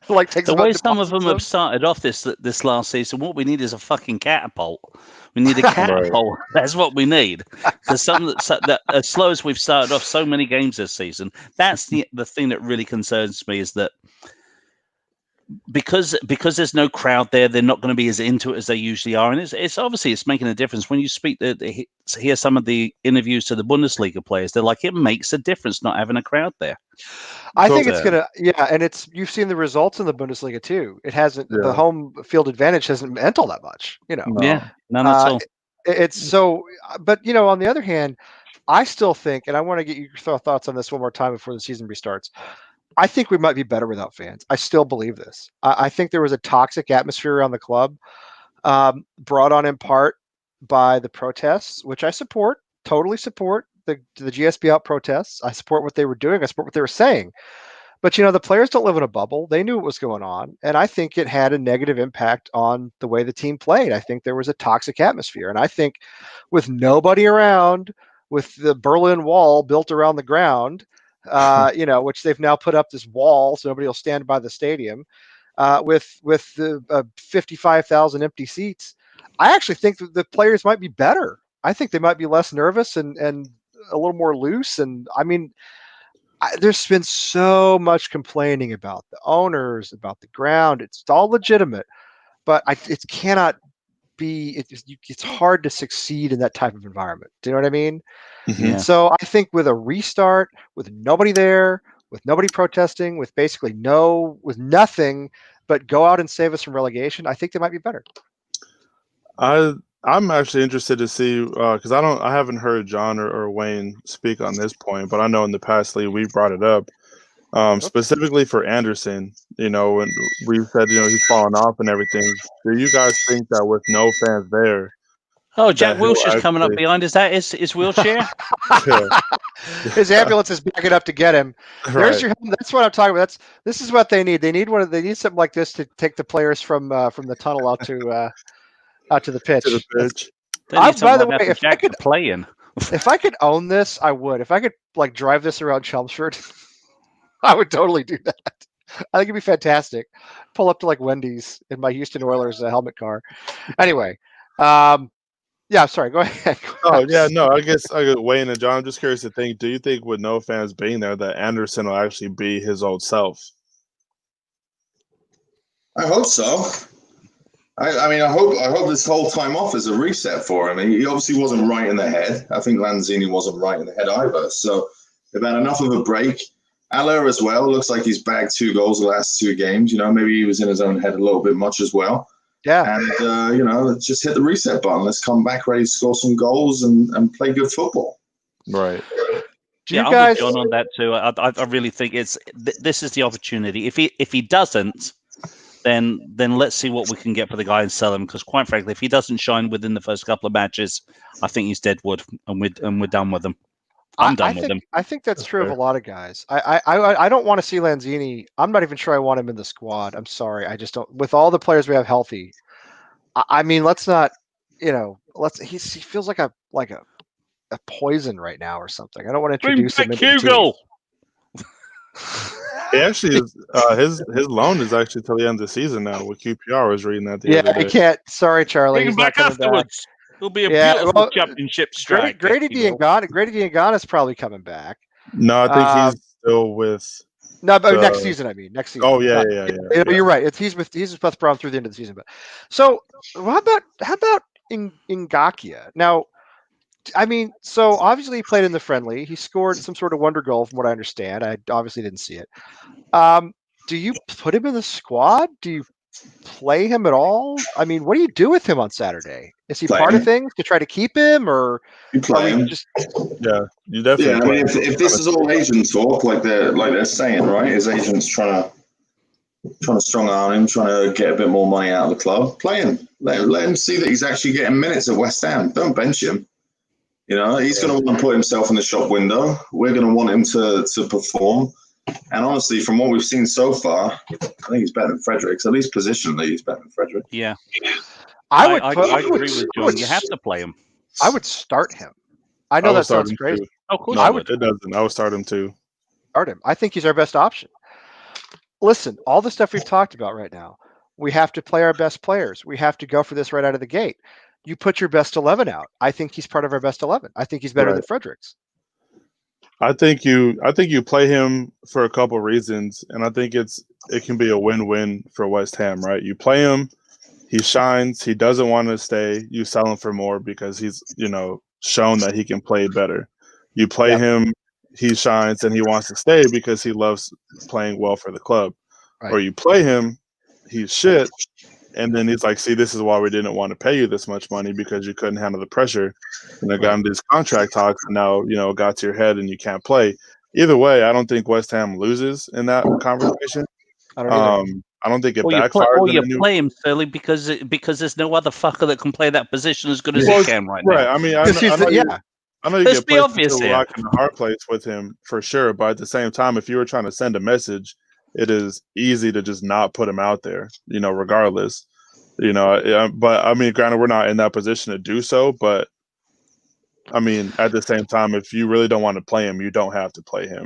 Like takes the them out way and some of them have deposits started off this last season, what we need is a fucking catapult. We need a catapult. That's what we need. Because that as slow as we've started off so many games this season, that's the thing that really concerns me is that because there's no crowd there, they're not going to be as into it as they usually are, and it's obviously it's making a difference when you hear some of the interviews to the Bundesliga players. They're like, it makes a difference not having a crowd there. I think it's gonna, and you've seen the results in the Bundesliga too. It hasn't the home field advantage hasn't meant all that much, No. Yeah, none at all. It's so, but on the other hand, I still think, and I want to get your thoughts on this one more time before the season restarts. I think we might be better without fans. I still believe this. I think there was a toxic atmosphere around the club, brought on in part by the protests, which I support, totally support the GSB out protests. I support what they were doing. I support what they were saying. But the players don't live in a bubble. They knew what was going on, and I think it had a negative impact on the way the team played. I think there was a toxic atmosphere, and I think with nobody around, with the Berlin Wall built around the ground, which they've now put up this wall so nobody will stand by the stadium, with the 55,000 empty seats, I actually think that the players might be better. I think they might be less nervous and a little more loose. And I mean, there's been so much complaining about the owners, about the ground. It's all legitimate, but it cannot be. It's hard to succeed in that type of environment. Do you know what I mean? Yeah. So I think with a restart, with nobody there, with nobody protesting, with nothing, but go out and save us from relegation, I think they might be better. I'm actually interested to see because I haven't heard John or Wayne speak on this point, but I know in the past league we brought it up specifically for Anderson. When we said he's fallen off and everything. Do you guys think that with no fans there? Oh, Jack Wilshere's coming up behind. Is that his wheelchair? His ambulance is backing up to get him. There's your. That's what I'm talking about. This is what they need. They need something like this to take the players from the tunnel out to the pitch. By the way, if I could play in, if I could own this, I would. If I could drive this around Chelmsford, I would totally do that. I think it'd be fantastic. Pull up to Wendy's in my Houston Oilers helmet car. Anyway, yeah, sorry. Go ahead. Oh yeah, no. I guess Wayne and John. I'm just curious to think. Do you think with no fans being there that Anderson will actually be his old self? I hope so. I mean, I hope this whole time off is a reset for him. He obviously wasn't right in the head. I think Lanzini wasn't right in the head either. So they've had enough of a break. Aller as well. Looks like he's bagged 2 goals the last 2 games. Maybe he was in his own head a little bit much as well. Yeah. And, let's just hit the reset button. Let's come back ready to score some goals and play good football. Right. I'm with John on that too. I really think this is the opportunity. If he doesn't, then let's see what we can get for the guy and sell him. Because quite frankly, if he doesn't shine within the first couple of matches, I think he's dead wood, and we're done with him. I'm done with him. I think that's true of a lot of guys. I don't want to see Lanzini. I'm not even sure I want him in the squad. I'm sorry. I just don't. With all the players we have healthy, I mean, let's not. He feels like a poison right now or something. I don't want to introduce him into Hugo. He actually is. His loan is actually till the end of the season now. With QPR, I was reading that the other day. He can't. Sorry, Charlie. Bring him back afterwards. It'll be a beautiful championship strike. Grady Diangana is probably coming back. No, I think he's still with. No, but next season. I mean, next season. Oh yeah. You're right. He's with West Brom through the end of the season. But so how about Ngakia? Now, I mean, so obviously he played in the friendly. He scored some sort of wonder goal, from what I understand. I obviously didn't see it. Do you put him in the squad? Do you play him at all? I mean, what do you do with him on Saturday? Is he Play part him. of things to try to keep him, or You are play we him. just? Yeah, you definitely. Yeah, I play mean, him. if this is all agent talk, like they're saying, right? His agent's trying to strong arm him, trying to get a bit more money out of the club. Play him. Let him see that he's actually getting minutes at West Ham. Don't bench him. You know, he's going to want to put himself in the shop window. We're going to want him to perform. And honestly, from what we've seen so far, I think he's better than Fredericks. At least positionally, he's better than Frederick. Yeah, I would. I agree with John. You have to play him. I would start him. I I know would that start sounds him crazy. too. Of course, No, I would. it doesn't. I would start him too. Start him. I think he's our best option. Listen, all the stuff we've talked about right now, we have to play our best players. We have to go for this right out of the gate. You put your best 11 out. I think he's part of our best 11. I think he's better than Fredericks. I think you play him for a couple reasons, and I think it can be a win-win for West Ham, right? You play him, he shines, he doesn't want to stay. You sell him for more because he's shown that he can play better. You play him, he shines, and he wants to stay because he loves playing well for the club. Right. Or you play him, he's shit, and then he's like, see, this is why we didn't want to pay you this much money because you couldn't handle the pressure. And I got into these contract talks, and now, it got to your head and you can't play. Either way, I don't think West Ham loses in that conversation. I don't either. I don't think it Or backfires. you play him, Philly, because there's no other fucker that can play that position as good as he can right now. Right. I mean, I know you Let's get be obvious a here. rock in the hard place with him for sure. But at the same time, if you were trying to send a message, it is easy to just not put him out there, regardless. But I mean, granted, we're not in that position to do so. But I mean, at the same time, if you really don't want to play him, you don't have to play him.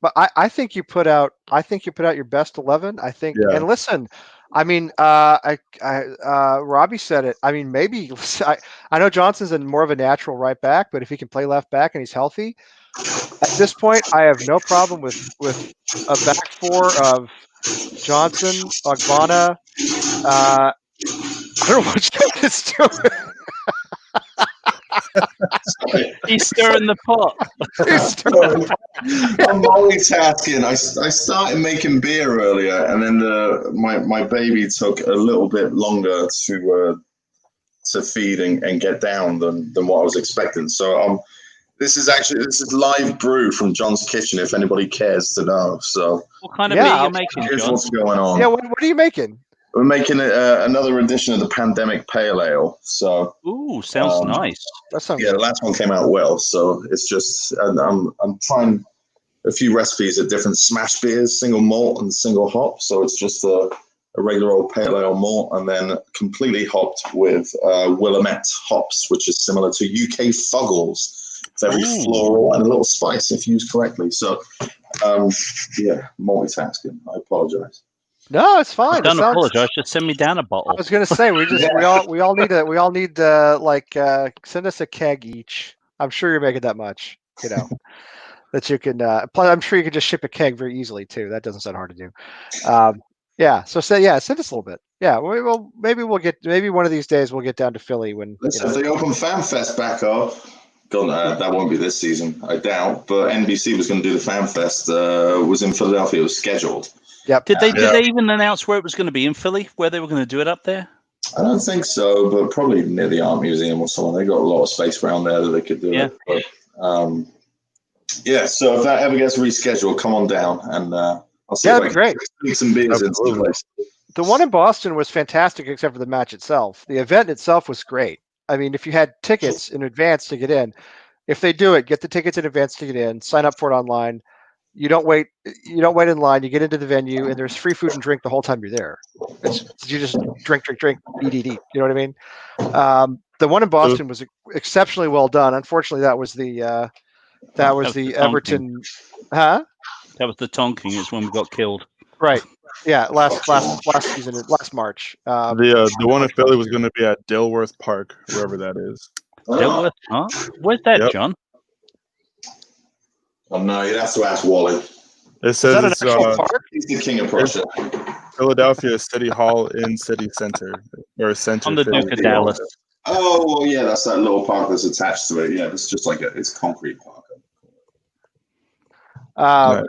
But I think you put out your best 11. I think, and listen, I mean, Robbie said it. I mean, maybe I know Johnson's more of a natural right back, but if he can play left back and he's healthy, at this point, I have no problem with a back four of Johnson, Ogbonna. I don't know what John is doing. He's stirring the pot. I'm multitasking. I started making beer earlier, and then my baby took a little bit longer to feed and get down than what I was expecting. So this is live brew from John's kitchen. If anybody cares to know, so what kind of beer are you making, here's John? what's going on. Yeah, what are you making? We're making another edition of the Pandemic Pale Ale. So, ooh, sounds nice. That sounds the last one came out well. So it's just I'm trying a few recipes of different smash beers, single malt and single hop. So it's just a regular old pale ale malt, and then completely hopped with Willamette hops, which is similar to UK Fuggles. Very floral and a little spice if used correctly. So, multitasking. I apologize. No, it's fine. Don't apologize. Just send me down a bottle. I was going to say we all need send us a keg each. I'm sure you're making that much, that you can. I'm sure you can just ship a keg very easily too. That doesn't sound hard to do. So send us a little bit. Yeah, maybe one of these days we'll get down to Philly when. Listen, if they open FanFest back up, that won't be this season, I doubt. But NBC was going to do the FanFest. Was in Philadelphia. It was scheduled. Yep. Did they even announce where it was going to be in Philly? Where they were going to do it up there? I don't think so, but probably near the Art Museum or something. They got a lot of space around there that they could do it. But, so if that ever gets rescheduled, come on down and I'll see if I can sneak some beers into the place. The one in Boston was fantastic, except for the match itself. The event itself was great. I mean, if you had tickets in advance to get in, if they do it, get the tickets in advance to get in. Sign up for it online. You don't wait in line. You get into the venue, and there's free food and drink the whole time you're there. You just drink, eat. You know what I mean? The one in Boston was exceptionally well done. Unfortunately, that was the Everton. Huh? That was the Tonking. It's when we got killed. Right. Yeah. Last season, last March. The one in Philly was going to be at Dilworth Park, wherever that is. Dilworth, huh? Where's that, John? Oh, no, you'd have to ask Wally. It says it's he's the king of Prussia. Philadelphia City Hall in City Center or Center. On the Duke of Dallas. Oh, well, yeah, that's that little park that's attached to it. Yeah, it's just like it's concrete park. Um,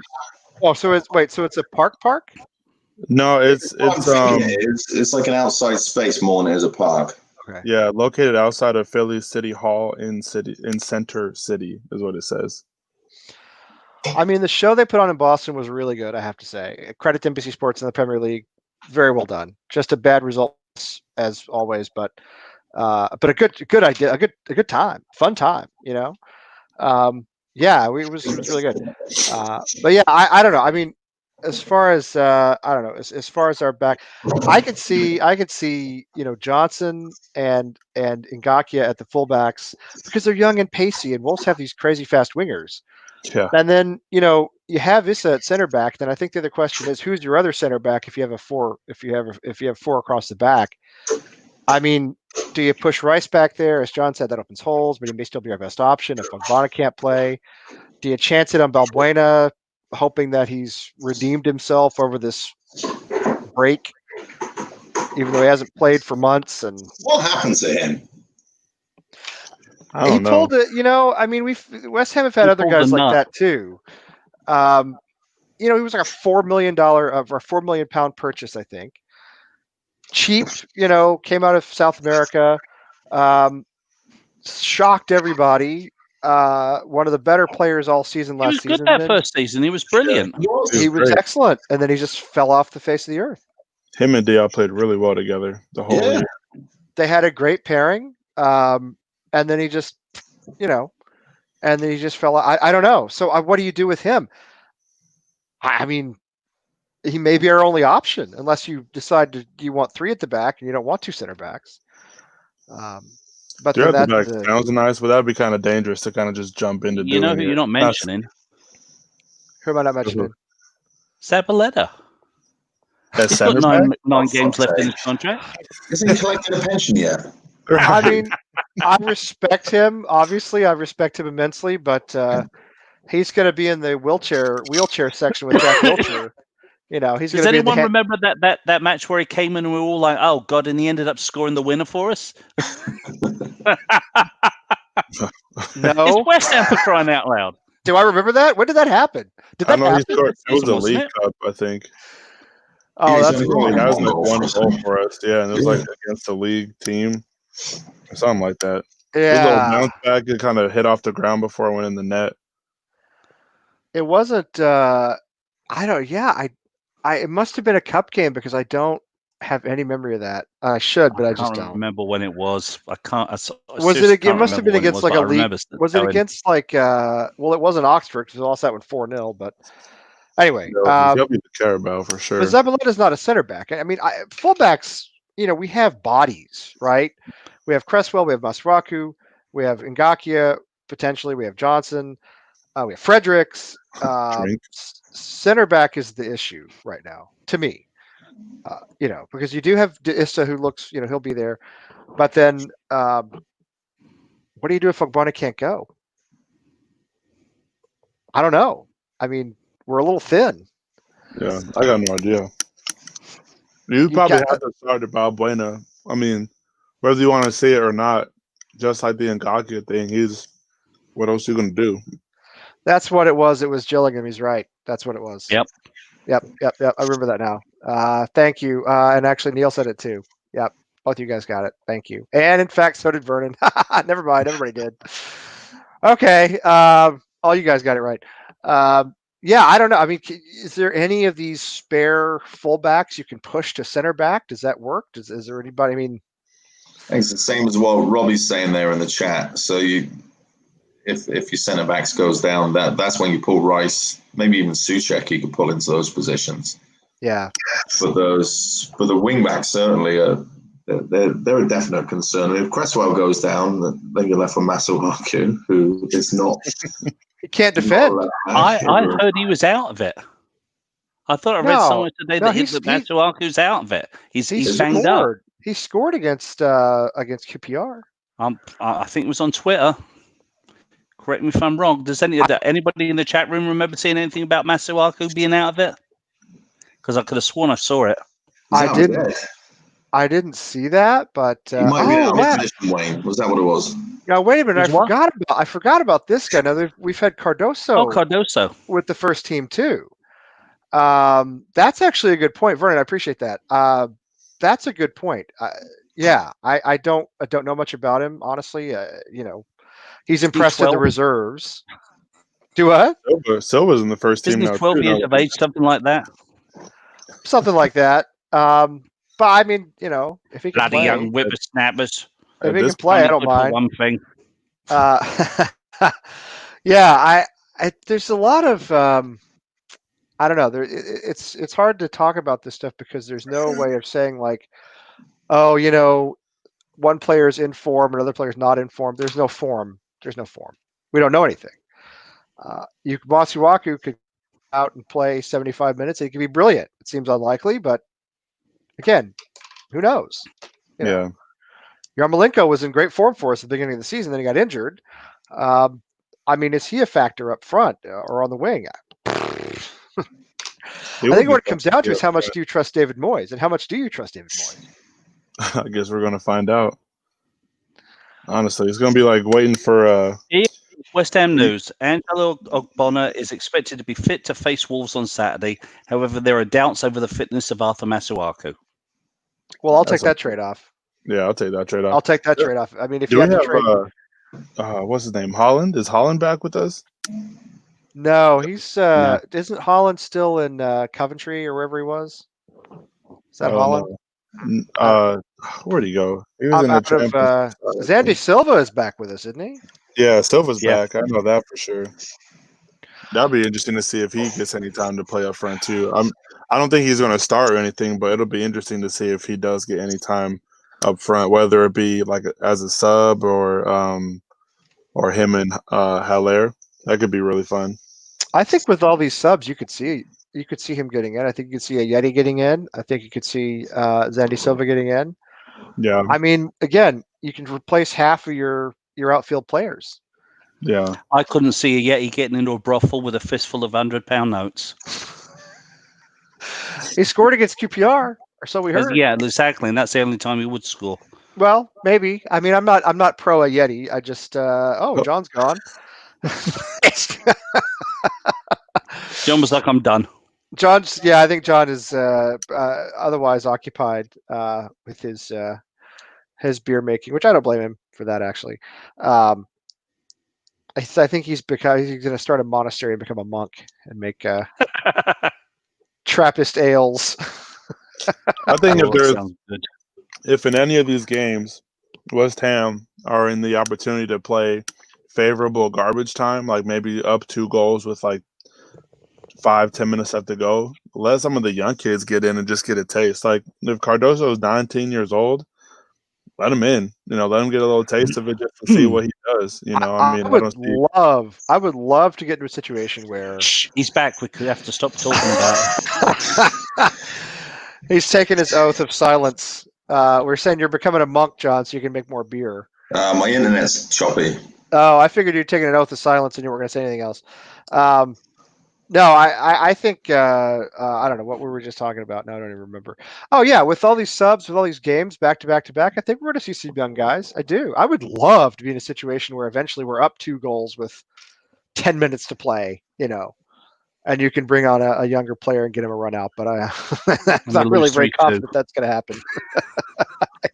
Oh, so it's a park? No, it's It's like an outside space more than it is a park. Okay. yeah, located outside of Philly City Hall in Center City is what it says. I mean, the show they put on in Boston was really good, I have to say. Credit to NBC Sports and the Premier League. Very well done. Just a bad result as always, but a good idea, a good time, fun time, you know. Yeah, it was really good. But yeah, I don't know. I mean, as far as I don't know, as far as our back, I could see Johnson and Ngakia at the fullbacks because they're young and pacey, and Wolves have these crazy fast wingers. Yeah. And then you have Issa at center back. Then I think the other question is who's your other center back if you have four across the back. I mean, do you push Rice back there? As John said, that opens holes, but he may still be our best option if Fogbana can't play. Do you chance it on Balbuena, hoping that he's redeemed himself over this break, even though he hasn't played for months? And what happened to him? I don't know. Pulled it. I mean, West Ham have had other guys like that too. He was like a $4 million or £4 million purchase, I think. Cheap, came out of South America, shocked everybody. One of the better players all season last season. He was good that first season. He was brilliant. He was excellent, and then he just fell off the face of the earth. Him and Diop played really well together the whole year. They had a great pairing, and then he just, fell out. I don't know. So what do you do with him? I mean, he may be our only option unless you decide you want three at the back and you don't want two center backs. But three at the back sounds nice, but that'd be kind of dangerous to kind of just jump into. You know who you're not mentioning? Who am I not mentioning? Zabaleta. He's got nine games left in his contract. Isn't he collecting a pension yet? I mean, I respect him. Obviously, I respect him immensely, but he's going to be in the wheelchair section with Jack Wilshere. He's. Does anyone remember that match where he came in and we were all like, "Oh God!" and he ended up scoring the winner for us? No, it's West Ham for crying out loud. Do I remember that? When did that happen? Did that happen? It was the League Cup, I think. Oh, that's cool. He has one goal for us, yeah, and it was like against the league team or something like that. Yeah, it was a little bounce back. It kind of hit off the ground before it went in the net. It wasn't. I don't. Yeah, it must have been a cup game because I don't have any memory of that. I should, but I just don't remember when it was. I can't. Was it? It must have been against like a league. Was it against like? Well, it wasn't Oxford because we lost that one 4-0. But anyway, he'll be the Carabao for sure. But Zabaleta's not a center back. I mean, fullbacks. We have bodies, right? We have Cresswell. We have Masuaku. We have Ngakia. Potentially, we have Johnson. We have Fredericks. Center back is the issue right now to me, because you do have Issa who looks, he'll be there, but then what do you do if Fogbana can't go? I don't know. I mean, we're a little thin. Yeah, I got no idea. You probably have to start the Balbuena. I mean, whether you want to see it or not, just like the Ngakia thing, what else are you going to do? That's what it was. It was Gillingham. He's right. That's what it was. Yep. I remember that now. Thank you. And actually, Neil said it too. Yep. Both you guys got it. Thank you. And in fact, so did Vernon. Never mind. Everybody did. Okay. All you guys got it right. Yeah, I don't know. I mean, is there any of these spare fullbacks you can push to center back? Does that work? Is there anybody? I mean, I think it's the same as what Robbie's saying there in the chat. So if your centre backs goes down, that's when you pull Rice, maybe even Souček. You could pull into those positions. Yeah. For the wing backs, certainly, they're a definite concern. If Cresswell goes down, then you're left with Masuaku, who is not. He can't defend. I heard he was out of it. I thought I read somewhere today that Masuaku's out of it. He's banged up. He scored against QPR. I think it was on Twitter. Correct me if I'm wrong. Does anybody in the chat room remember seeing anything about Masuaku being out of it? Because I could have sworn I saw it. I didn't. I didn't see that, but He might be out of yeah. position, Wayne. Was that what it was? Now wait a minute, He's what? I forgot about this guy. Now we've had Cardoso Oh, Cardoso. with the first team too. That's actually a good point, Vernon. I appreciate that. That's a good point. Yeah, I don't know much about him, honestly. He's impressed in the 12. reserves. Do what? Silva's in the first Isn't team he now 12 too. years of age, something like that? Something like that. But I mean, if he can Bloody play, young whippersnappers. if At he this can play, I Only don't good for mind. one thing. Yeah, there's a lot of I don't know. It's hard to talk about this stuff because there's no way of saying like, oh, one player is in form, another player is not in form. There's no form. There's no form. We don't know anything. Masuaku could out and play 75 minutes. He could be brilliant. It seems unlikely, but again, who knows? Yeah. Yarmolenko was in great form for us at the beginning of the season. Then he got injured. I mean, is he a factor up front or on the wing? I think what it comes down to is how much do you trust David Moyes, and how much do you trust David Moyes? I guess we're gonna find out. Honestly, it's gonna be like waiting for West Ham news. Angelo Ogbonna is expected to be fit to face Wolves on Saturday. However, there are doubts over the fitness of Arthur Masuaku. Well, I'll take that trade-off. Yeah, I'll take that trade-off. I'll take that trade-off. I mean, if Do you we have to trade, what's his name? Holland? Is Holland back with us? no, he's isn't Holland still in Coventry or wherever he was? Is that Holland? No. Where'd he go? He was in the Champions. Zandy Silva is back with us, isn't he? Yeah, Silva's Yeah. back. I know that for sure. That'll be interesting to see if he gets any time to play up front too. I don't think he's going to start or anything, but it'll be interesting to see if he does get any time up front, whether it be like as a sub or him and Haller. That could be really fun. I think with all these subs, you could see him getting in. I think you could see a Yeti getting in. I think you could see Zandy Silva getting in. Yeah. I mean, again, you can replace half of your outfield players. Yeah. I couldn't see a Yeti getting into a brothel with a fistful of £100 notes. He scored against QPR, or so we heard. Yeah, exactly, and that's the only time he would score. Well, maybe. I mean, I'm not pro a Yeti. I just John's gone. John was like, I'm done. I think John is otherwise occupied with his beer making, which I don't blame him for that, actually. I think he's going to start a monastery and become a monk and make Trappist ales. I think if in any of these games, West Ham are in the opportunity to play favorable garbage time, like maybe up 2 goals with like 5-10 minutes left to go, let some of the young kids get in and just get a taste. Like if Cardoso is 19 years old, let him in. Let him get a little taste of it just to see what he does. I would love to get into a situation where he's back. We could have to stop talking about it. He's taken his oath of silence. We're saying you're becoming a monk, John, so you can make more beer. My internet's choppy. Oh, I figured you're taking an oath of silence and you weren't going to say anything else. No, I think I don't know what we were just talking about. Now I don't even remember. Oh yeah, with all these subs, with all these games back to back to back, I think we're going to see some young guys. I do. I would love to be in a situation where eventually we're up 2 goals with 10 minutes to play. And you can bring on a younger player and get him a run out. But I'm not really very confident that's going to happen.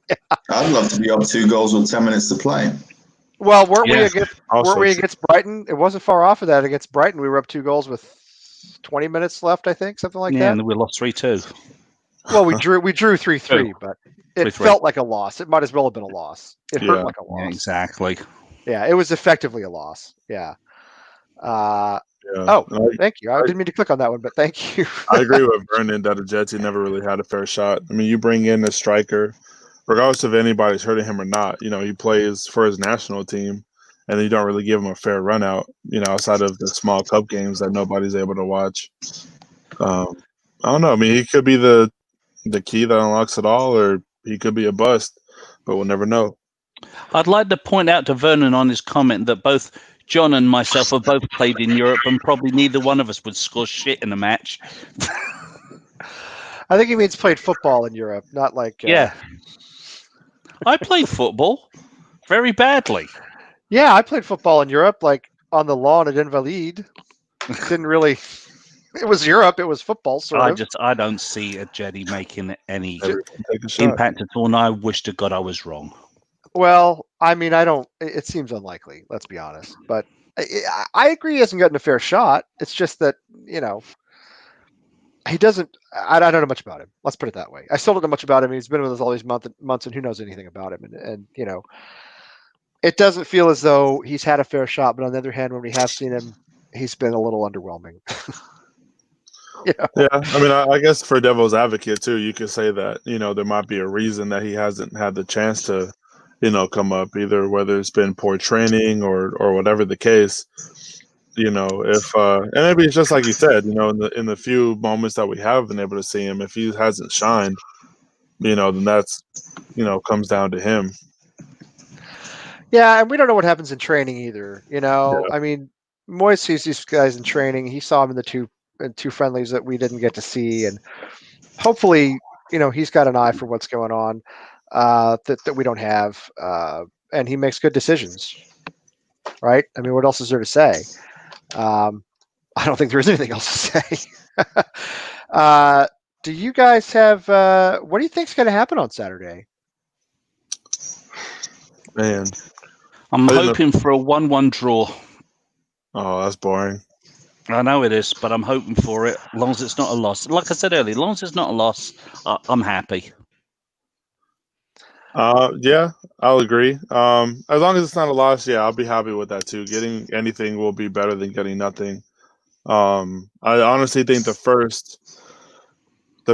Yeah. I'd love to be up 2 goals with 10 minutes to play. Well, weren't we against Brighton? It wasn't far off of that. Against Brighton, we were up 2 goals with 20 minutes left, I think, something like that. Yeah, and we lost 3-2. Well, we drew 3-3, but it felt like a loss. It might as well have been a loss. It hurt like a loss. Yeah, exactly. Yeah, it was effectively a loss. Yeah. Thank you. I didn't mean to click on that one, but thank you. I agree with Vernon that Ajeti never really had a fair shot. I mean, you bring in a striker, regardless of anybody's hurting him or not, he plays for his national team, and then you don't really give him a fair run out, outside of the small cup games that nobody's able to watch. I don't know. I mean, he could be the key that unlocks it all, or he could be a bust, but we'll never know. I'd like to point out to Vernon on his comment that both John and myself have both played in Europe, and probably neither one of us would score shit in a match. I think he means played football in Europe, not like. Yeah. I played football very badly. Yeah, I played football in Europe, like on the lawn at Invalides. Didn't really. It was Europe. It was football, sort of. I don't see a Jedi making any Everyone take a shot. impact at all, and I wish to God I was wrong. Well, I mean, I don't. It seems unlikely. Let's be honest. But I agree he hasn't gotten a fair shot. It's just that he doesn't. I don't know much about him. Let's put it that way. I still don't know much about him. He's been with us all these months, and who knows anything about him? And it doesn't feel as though he's had a fair shot. But on the other hand, when we have seen him, he's been a little underwhelming. Yeah, I mean, I guess for devil's advocate too, you could say that there might be a reason that he hasn't had the chance to, come up, either whether it's been poor training or whatever the case. If and maybe it's just like you said, in the few moments that we have been able to see him, if he hasn't shined, then that's comes down to him. Yeah, and we don't know what happens in training either. Yeah. I mean, Moyes sees these guys in training. He saw them in the two friendlies that we didn't get to see, and hopefully, he's got an eye for what's going on that we don't have, and he makes good decisions. Right? I mean, what else is there to say? I don't think there is anything else to say. Do you guys have? What do you think is going to happen on Saturday? Man, I'm hoping for a 1-1 draw. Oh, that's boring. I know it is, but I'm hoping for it. As long as it's not a loss. Like I said earlier, as long as it's not a loss, I'm happy. Yeah, I'll agree. As long as it's not a loss, yeah, I'll be happy with that too. Getting anything will be better than getting nothing. I honestly think the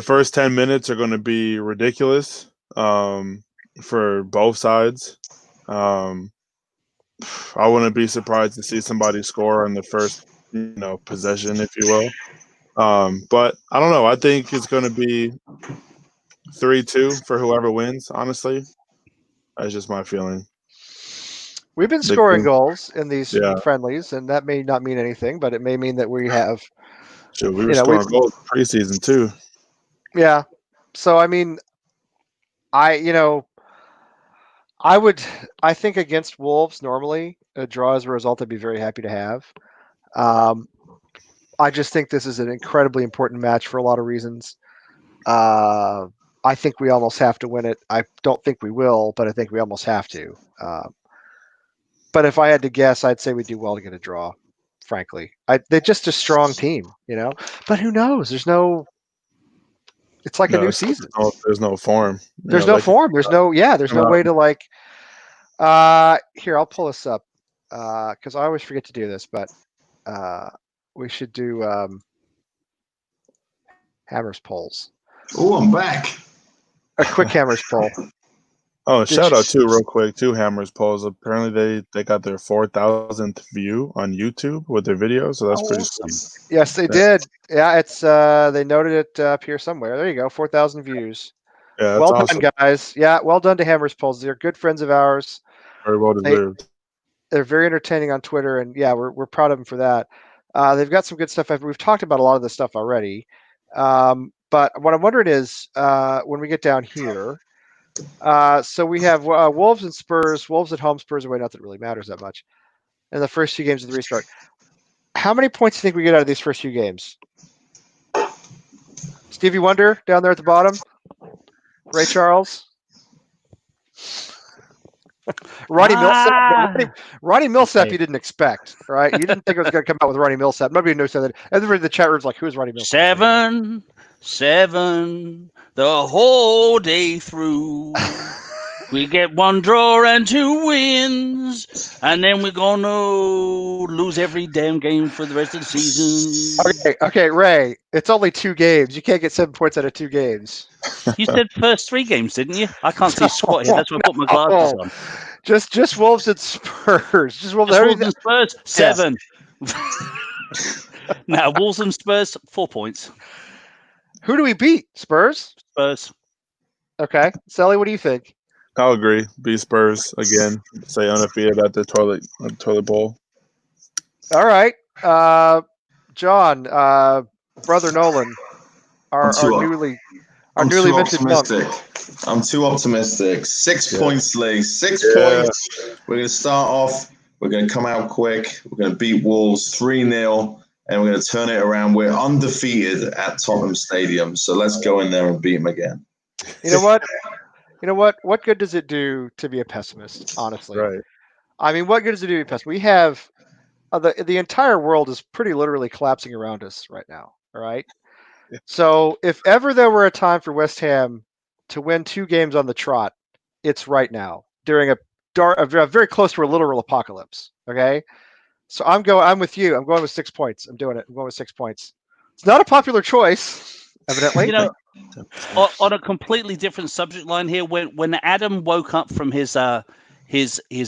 first 10 minutes are going to be ridiculous for both sides. I wouldn't be surprised to see somebody score on the first possession, if you will. But I don't know. I think it's going to be 3-2 for whoever wins, honestly. That's just my feeling. We've been scoring goals in these friendlies, and that may not mean anything, but it may mean that we have. Sure, we were scoring goals preseason too. Yeah. So I mean, I think against Wolves normally a draw as a result I'd be very happy to have. I just think this is an incredibly important match for a lot of reasons. I think we almost have to win it. I don't think we will, but I think we almost have to. But if I had to guess, I'd say we do well to get a draw. Frankly, they're just a strong team, But who knows? It's like a new season. There's no form. There's no form. There's no way to like. Here, I'll pull this up because I always forget to do this, but we should do Hammers polls. Oh, I'm back. A quick Hammers poll. Oh, shout out too, real quick, to Hammers polls. Apparently, they got their 4,000th view on YouTube with their video, so that's pretty awesome. Yes, they did. Yeah, it's they noted it up here somewhere. There you go, 4,000 views. Yeah, well awesome. done, guys. Yeah, well done to Hammers polls. They're good friends of ours. Very well deserved. They're very entertaining on Twitter, and yeah, we're proud of them for that. They've got some good stuff. We've talked about a lot of this stuff already, but what I'm wondering is when we get down here. So we have Wolves and Spurs. Wolves at home, Spurs away. Not that it really matters that much. In the first 2 games of the restart, how many points do you think we get out of these first few games? Stevie Wonder down there at the bottom. Ray Charles. Ronnie Millsap. Ronnie Millsap, you didn't expect, right? You didn't think it was going to come out with Ronnie Millsap. Nobody knows that. Everybody in the chat room's like, "Who's Ronnie Millsap?" 7 the whole day through. We get 1 draw and 2 wins, and then we're gonna lose every damn game for the rest of the season. Okay, Ray. It's only 2 games. You can't get 7 points out of 2 games. You said first 3 games, didn't you? I can't see squat here. That's why I put my glasses on. Just Wolves and Spurs. Just Wolves and Spurs. 7. Now Wolves and Spurs 4 points. Who do we beat? Spurs? Spurs. Okay. Sally, what do you think? I'll agree. Beat Spurs again. Say undefeated at the toilet bowl. All right. John, brother Nolan, our Our I'm newly too minted monk. optimistic. I'm too optimistic. 6 Yeah. points, Lee. 6 Yeah. points. We're going to start off. We're going to come out quick. We're going to beat Wolves 3-0, and we're going to turn it around. We're undefeated at Tottenham Stadium, so let's go in there and beat them again. You know what? What good does it do to be a pessimist? Honestly, Right. I mean, what good does it do to be a pessimist? We have the entire world is pretty literally collapsing around us right now. All right. Yeah. So if ever there were a time for West Ham to win 2 games on the trot, it's right now during a very close to a literal apocalypse. Okay. So I'm with you. I'm going with 6 points. I'm doing it. I'm going with 6 points. It's not a popular choice, evidently. You know, on a completely different subject line here, when Adam woke up from his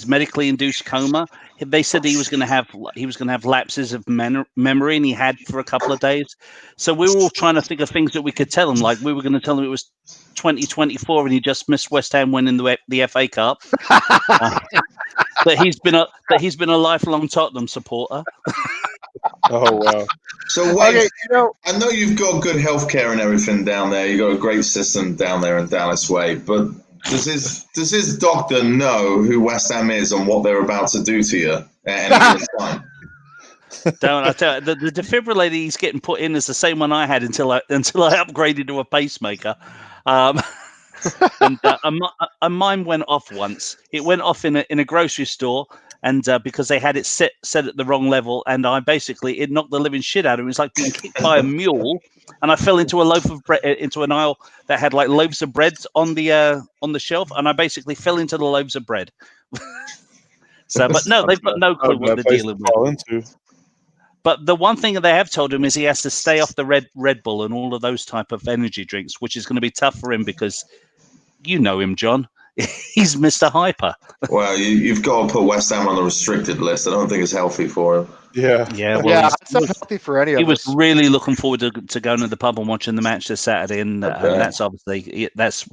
medically induced coma, they said he was going to have lapses of memory, and he had for a couple of days. So we were all trying to think of things that we could tell him, like we were going to tell him it was 2024 and he just missed West Ham winning the FA Cup. That he's been a lifelong Tottenham supporter. Oh wow. So, Wayne, Okay, I know you've got good healthcare and everything down there. You've got a great system down there in Dallas Way, but does his doctor know who West Ham is and what they're about to do to you at any given time? Don't I tell you, the defibrillator he's getting put in is the same one I had until I upgraded to a pacemaker. And mine went off once. It went off in a grocery store, and because they had it set at the wrong level, and it knocked the living shit out of me. It was like being kicked by a mule, and I fell into a loaf of bread, into an aisle that had like loaves of bread on the shelf, and I basically fell into the loaves of bread. So, but no, they've got no clue what they're dealing with. But the one thing that they have told him is he has to stay off the Red Bull and all of those type of energy drinks, which is going to be tough for him because you know him, John. He's Mr. Hyper. Well, you've got to put West Ham on the restricted list. I don't think it's healthy for him. Yeah. Well, yeah, it's not healthy for any of us. He was really looking forward to going to the pub and watching the match this Saturday, and that's obviously that's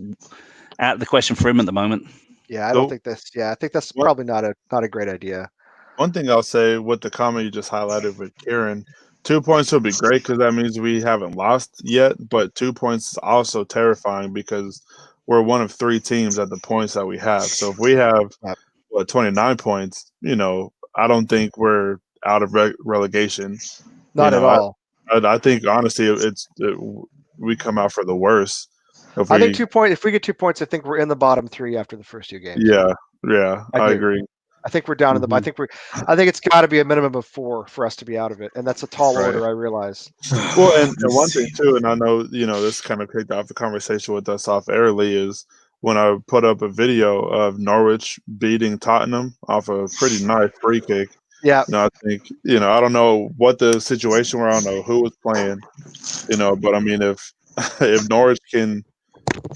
out of the question for him at the moment. Yeah, I don't think this. Yeah, I think that's probably not a great idea. One thing I'll say with the comment you just highlighted with Kieran, 2 points would be great because that means we haven't lost yet. But 2 points is also terrifying because we're one of 3 teams at the points that we have. So if we have 29 points, I don't think we're out of relegation. Not at all. I think honestly, we come out for the worst. I think 2 points. If we get 2 points, I think we're in the bottom 3 after the first 2 games. Yeah, I agree. I think we're down in the. I think it's got to be a minimum of 4 for us to be out of it, and that's a tall order. I realize. Well, and one thing too, and I know this kind of kicked off the conversation with us off airly is when I put up a video of Norwich beating Tottenham off a pretty nice free kick. Yeah. I think I don't know what the situation were. I don't know who was playing. But I mean, if Norwich can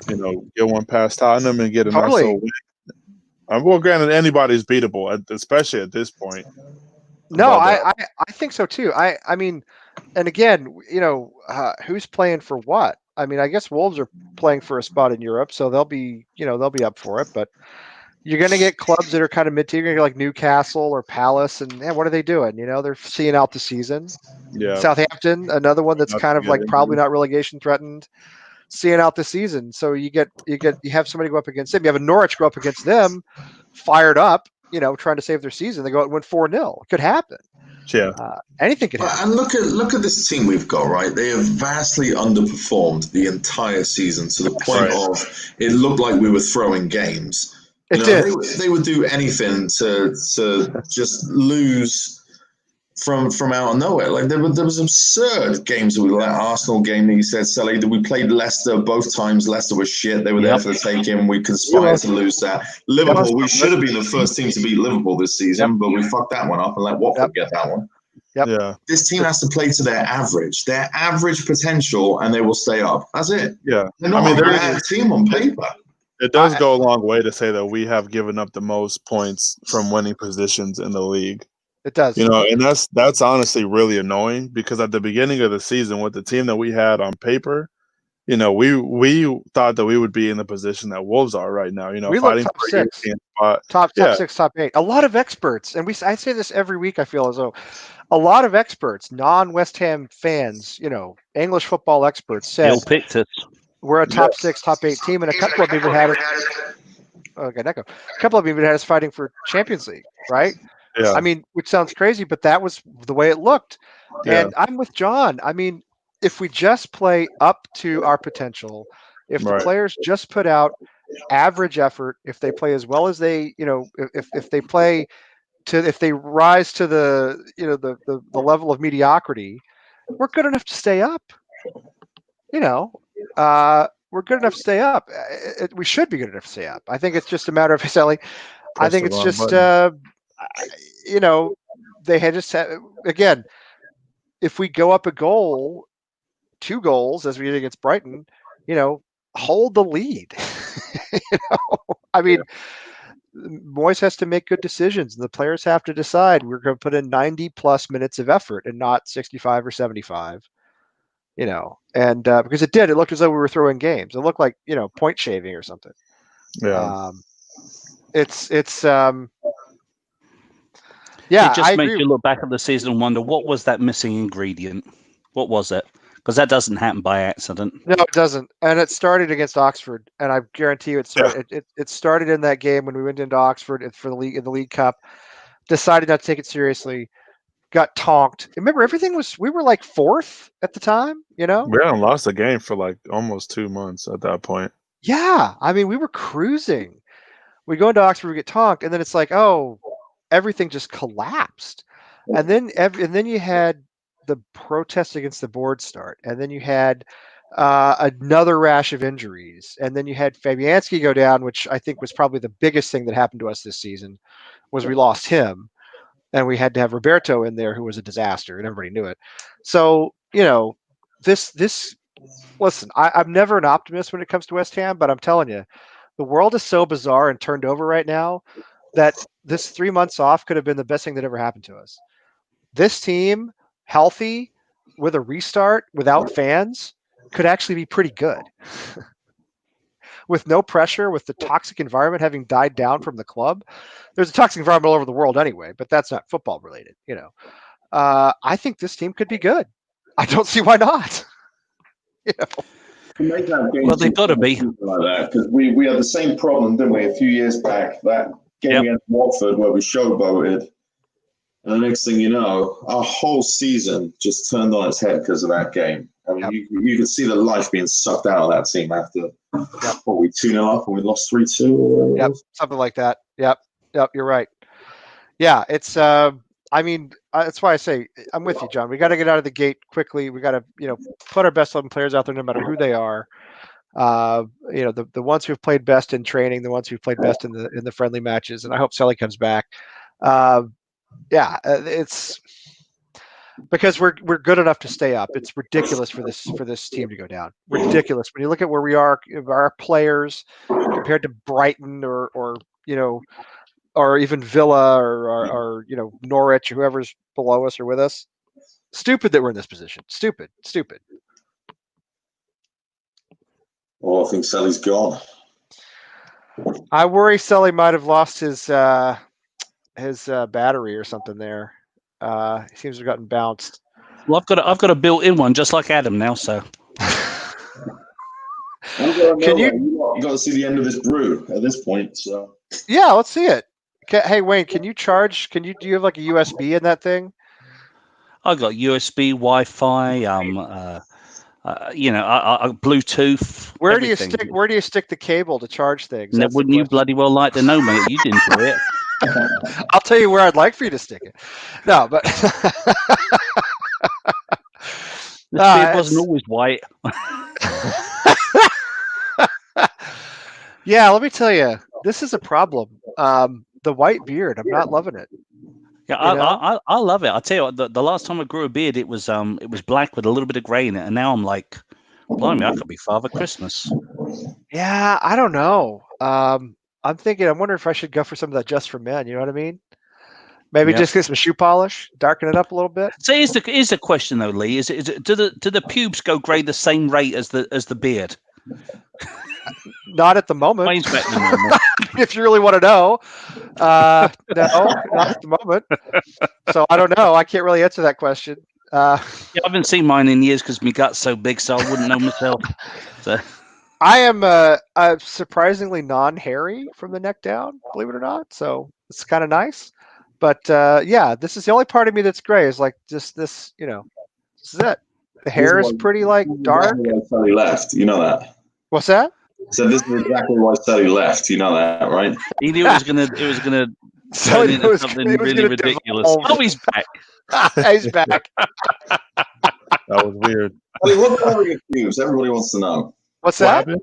get one past Tottenham and get a nice little win. Well, granted, anybody's beatable, especially at this point. No, I think so too. I mean, and again, who's playing for what? I mean, I guess Wolves are playing for a spot in Europe, so they'll be up for it. But you're going to get clubs that are kind of mid-tier, you're gonna get like Newcastle or Palace, and what are they doing? They're seeing out the season. Yeah. Southampton, another one that's kind of like probably not relegation threatened, seeing out the season. So you have somebody go up against them. You have a Norwich go up against them, fired up, trying to save their season. They go out and win 4-0. It could happen. Yeah. Anything could happen. And look at this team we've got, right? They have vastly underperformed the entire season to the point of it looked like we were throwing games. It did. They would do anything to just lose from out of nowhere. Like there was absurd games that that Arsenal game that you said, Sully, that we played Leicester both times. Leicester was shit. They were there for the taking. We conspired to lose that. Liverpool, we should have been the first team to beat Liverpool this season, but we fucked that one up and let Watford get that one. Yep. Yeah. This team has to play to their average potential, and they will stay up. That's it. Yeah. They're not a bad team on paper. It does go a long way to say that we have given up the most points from winning positions in the league. It does. And that's honestly really annoying because at the beginning of the season with the team that we had on paper, we thought that we would be in the position that Wolves are right now, we fighting top for 6. Top 6, top 8. A lot of experts, and I say this every week, I feel as though a lot of experts, non-West Ham fans, English football experts said Neil picked us. we're a top 6, top 8 team, and a couple of them even had us. Okay, Neko. A couple of them even had us fighting for Champions League, right? Yeah. I mean, which sounds crazy, but that was the way it looked. Yeah. And I'm with John. I mean, if we just play up to our potential, if the Right. players just put out average effort, if they play as well as they, if they play to, if they rise to the, the level of mediocrity, we're good enough to stay up. We're good enough to stay up. We should be good enough to stay up. I think it's just a matter of Sally. I Press think the it's wrong just, button. they had just had, again, if we go up a goal, 2 goals as we did against Brighton, hold the lead. I mean, Moyes has to make good decisions, and the players have to decide. We're going to put in 90 plus minutes of effort and not 65 or 75. And because it looked as though we were throwing games. It looked like point shaving or something. Yeah. It's It just I makes agree. you look back at the season and wonder what was that missing ingredient. What was it? Because that doesn't happen by accident. No, it doesn't. And it started against Oxford, and I guarantee you it started. It started in that game when we went into Oxford for the league in the League Cup. Decided not to take it seriously. Got tonked. Remember, we were like 4th at the time. We hadn't lost a game for like almost 2 months at that point. Yeah, I mean, we were cruising. We go into Oxford, we get tonked, and then it's like, oh, everything just collapsed. And then you had the protest against the board start, and then you had another rash of injuries, and then you had Fabianski go down, which I think was probably the biggest thing that happened to us this season, was we lost him, and we had to have Roberto in there, who was a disaster, and everybody knew it. So this. Listen, I'm never an optimist when it comes to West Ham, but I'm telling you, the world is so bizarre and turned over right now that this 3 months off could have been the best thing that ever happened to us. This team, healthy, with a restart, without fans, could actually be pretty good. With no pressure, with the toxic environment having died down from the club. There's a toxic environment all over the world anyway, but that's not football related. I think this team could be good. I don't see why not. To make that game Well, they've got to be. like that, because we had the same problem, didn't we, a few years back? That game against Watford where we showboated, and the next thing you know, our whole season just turned on its head because of that game. I mean, you could see the life being sucked out of that team after what, we 2-0 up and we lost 3-2. Yep, something like that. Yep, you're right. Yeah, it's. I mean, that's why I say I'm with you, John. We got to get out of the gate quickly. We got to, put our best 11 players out there, no matter who they are. The ones who've played best in training, the ones who've played best in the friendly matches, and I hope Selly comes back. It's because we're good enough to stay up. It's ridiculous for this team to go down. Ridiculous when you look at where we are, our players compared to Brighton or even Villa or Norwich or whoever's below us or with us. Stupid that we're in this position. Stupid. Oh, I think Sally's gone. I worry Sully might have lost his battery or something there. He seems to have gotten bounced. Well, I've got a built-in one, just like Adam now. So, Can you got to see the end of this brew at this point? So yeah, let's see it. Hey Wayne, can you charge? Do you have like a USB in that thing? I got USB, Wi-Fi, Bluetooth. Where everything. do you stick the cable to charge things? Now, wouldn't you bloody well like to know, mate? You didn't do it. I'll tell you where I'd like for you to stick it. No, but The beard wasn't always white. Yeah, let me tell you, this is a problem. The white beard, I'm not loving it. Yeah, I love it. I tell you what, the last time I grew a beard, it was black with a little bit of grey in it, and now I'm like, blimey, I could be Father Christmas. Yeah, I don't know. I'm wondering if I should go for some of that Just for Men. You know what I mean? Maybe just get some shoe polish, darken it up a little bit. So here's the question though, Lee. Is it do the pubes go grey the same rate as the beard? Not at the moment. Mine's better than normal. If you really want to know, no, not at the moment. So I don't know. I can't really answer that question. Yeah, I haven't seen mine in years because my gut's so big, so I wouldn't know myself. So. I am surprisingly non-hairy from the neck down, believe it or not. So it's kind of nice. But yeah, this is the only part of me that's gray. Is like just this, this is it. The hair is pretty like dark. Exactly why Sally left. You know that. What's that? So this is exactly why Sally left. You know that, right? He knew it was gonna So turn it into was, something it was really gonna ridiculous. devolve. Oh, he's back. He's back. That was weird. Sally, what the hell are your cubes? Everybody wants to know. What's What that? happened?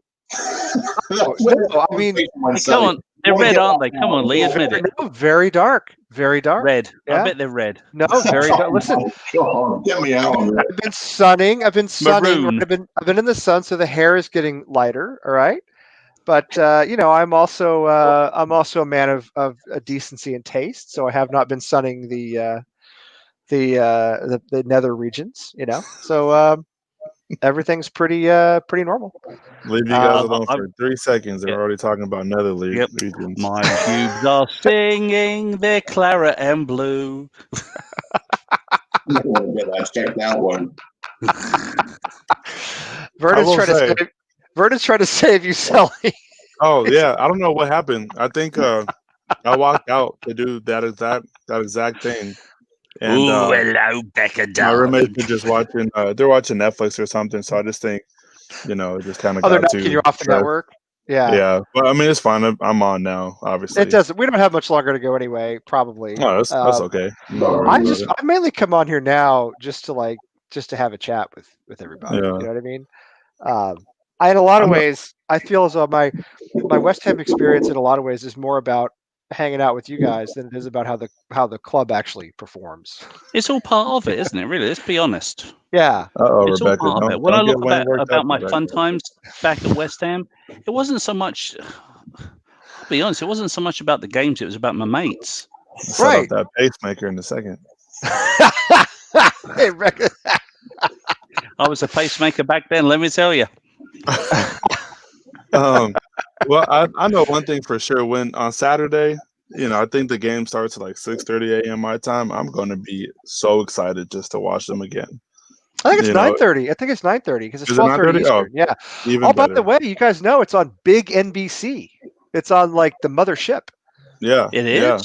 No, I mean, Hey, come on, they're red, aren't they? Come on, Lee, admit it. no, very dark, very dark. Red. Yeah. I bet they're red. No, very dark. Listen, God, get me out of here. I've been sunning. Maroon. I've been in the sun, so the hair is getting lighter. All right, but I'm also a man of decency and taste. So I have not been sunning the nether regions. So everything's pretty normal. Leave you guys Uh, alone I- for 3 seconds. They're Yep. already talking about nether Yep. regions. My cubes are singing their claret and blue. I'm not going to get that checked out one. Vernon's will trying say- to save. Vernon's trying to save you, Sally. Oh yeah, I don't know what happened. I think I walked out to do that exact thing, and hello, Becca, my darling. roommates were just watching. They're watching Netflix or something. So I just think, it just kind of Oh, they're got knocking too. you off the stressed. network. Yeah. Yeah, but I mean it's fine. I'm on now, obviously. It doesn't. We don't have much longer to go anyway. Probably. Oh, that's okay. I'm not worried I about it. mainly come on here now just to have a chat with everybody. Yeah. You know what I mean? I, in a lot of I'm not- ways, I feel as though my West Ham experience in a lot of ways is more about hanging out with you guys than it is about how the club actually performs. It's all part of it, isn't it? Really, let's be honest. Yeah. Uh-oh, It's all Rebecca. part of it. Don't When I get look Wayne worked about up, my Rebecca. fun times back at West Ham, it wasn't so much. I'll be honest, it wasn't so much about the games. It was about my mates. Set Right. up that pacemaker in a second. Hey, Rebecca. I was a pacemaker back then. Let me tell you. Well, I know one thing for sure. When on Saturday, I think the game starts at like 6:30 a.m. my time. I'm going to be so excited just to watch them again. I think it's 9:30. I think it's 9:30 because it's Is it 12:30 9:30? Oh, Eastern. Yeah. Even Oh, by better. the way, you guys know it's on big NBC. It's on like the mothership. Yeah, It yeah.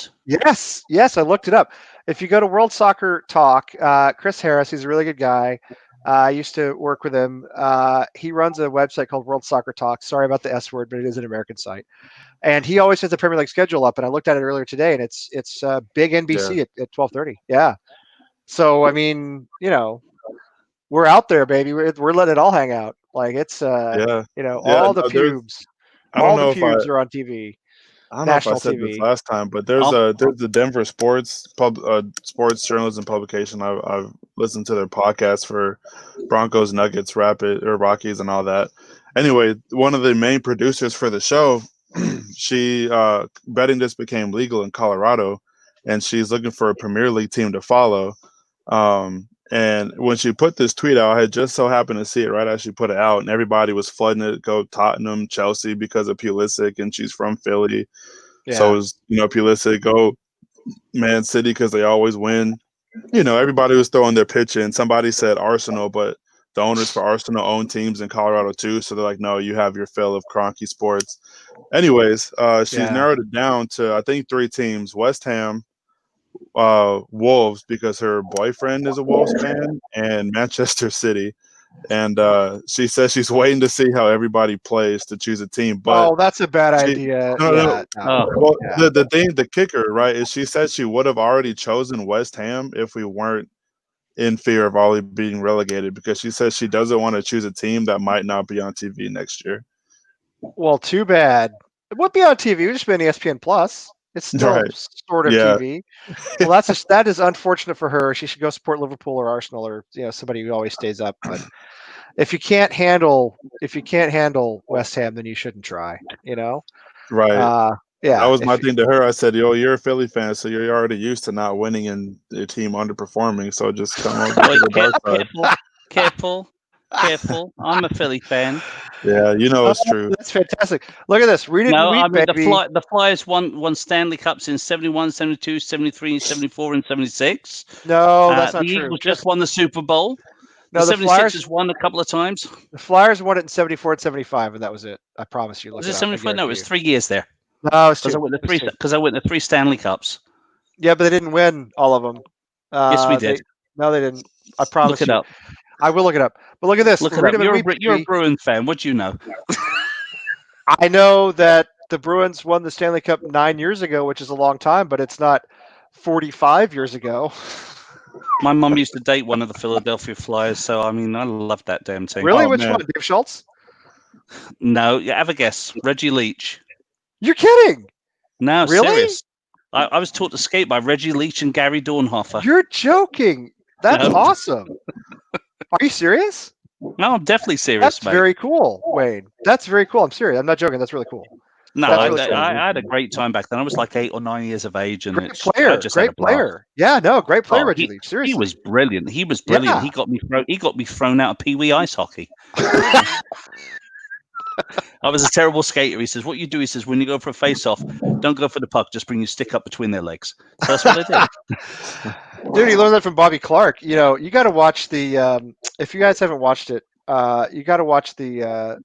is. Yes, I looked it up. If you go to World Soccer Talk, Chris Harris, he's a really good guy. I used to work with him. He runs a website called World Soccer Talk. Sorry about the S word, but it is an American site. And he always has the Premier League schedule up. And I looked at it earlier today, and it's big NBC at 12:30. Yeah. So I mean, we're out there, baby. We're letting it all hang out. Like it's Yeah. all the no, there's- pubes. I don't All know the if pubes are on TV. I don't know if I National said TV. this last time, but there's the Denver sports journalism publication. I've listened to their podcast for Broncos, Nuggets, Rockies, and all that. Anyway, one of the main producers for the show, she betting just became legal in Colorado, and she's looking for a Premier League team to follow. And when she put this tweet out, I had just so happened to see it right as she put it out, and everybody was flooding it. Go Tottenham, Chelsea because of Pulisic, and she's from Philly. Yeah. So it was, Pulisic. Go Man City because they always win. Everybody was throwing their pitch in. Somebody said Arsenal, but the owners for Arsenal own teams in Colorado too. So they're like, no, you have your fill of Kroenke Sports. Anyways, she's narrowed it down to I think 3 teams: West Ham, Wolves because her boyfriend is a Wolves fan, and Manchester City. And she says she's waiting to see how everybody plays to choose a team. But that's a bad idea. no. Oh. Well, the kicker, right, is she said she would have already chosen West Ham if we weren't in fear of Ollie being relegated, because she says she doesn't want to choose a team that might not be on TV next year. Well, too bad. It would be on TV. It would just be on ESPN Plus. It's still Right. sort of Yeah. TV. Well, that is unfortunate for her. She should go support Liverpool or Arsenal or somebody who always stays up. But if you can't handle West Ham, then you shouldn't try. Right. Yeah. That was my thing to her. I said, yo, you're a Philly fan, so you're already used to not winning and your team underperforming. So just come over to the dark side. Careful. I'm a Philly fan. Yeah, it's true. That's fantastic. Look at this. Read it. No, and weep, I mean baby. the Flyers won Stanley Cups in 71, 72, 73, 74, and 76. No, that's not the true. Eagles just won the Super Bowl. No, the the Flyers 76ers won a couple of times. the Flyers won it in 74 and 75, and that was it. I promise you. Look Was it it up. I 75? No, it was guarantee 3 years there. you. No, it was Because two. I went It was two. the 3 Stanley Cups. Yeah, but they didn't win all of them. Yes, we did. No, they didn't. I promise Look it you. up. I will look it up. But look at this. Look it Read up. them and You're a repeat. Bruin fan. What do you know? I know that the Bruins won the Stanley Cup 9 years ago, which is a long time, but it's not 45 years ago. My mum used to date one of the Philadelphia Flyers, so I mean, I love that damn team. Really? Oh, Which man. one? Dave Schultz? No, yeah, have a guess. Reggie Leach. You're kidding. No, Really? serious. I was taught to skate by Reggie Leach and Gary Dornhofer. You're joking. That's No. awesome. Are you serious? No, I'm definitely serious, That's mate. very cool, Wayne. That's very cool. I'm serious. I'm not joking. That's really cool. No, That's I, really cool. I had a great time back then. I was like 8 or 9 years of age, and Great I player. just had a Great blast. player. Yeah, no, great player, Oh, Reggie Leach. Seriously. He was brilliant. He was brilliant. Yeah. He got me thrown out of Pee Wee ice hockey. I was a terrible skater. He says, "What you do," he says, "when you go for a face-off, don't go for the puck. Just bring your stick up between their legs." So that's what I did. Dude, he learned that from Bobby Clark. You know, you got to watch the. If you guys haven't watched it, you got to watch the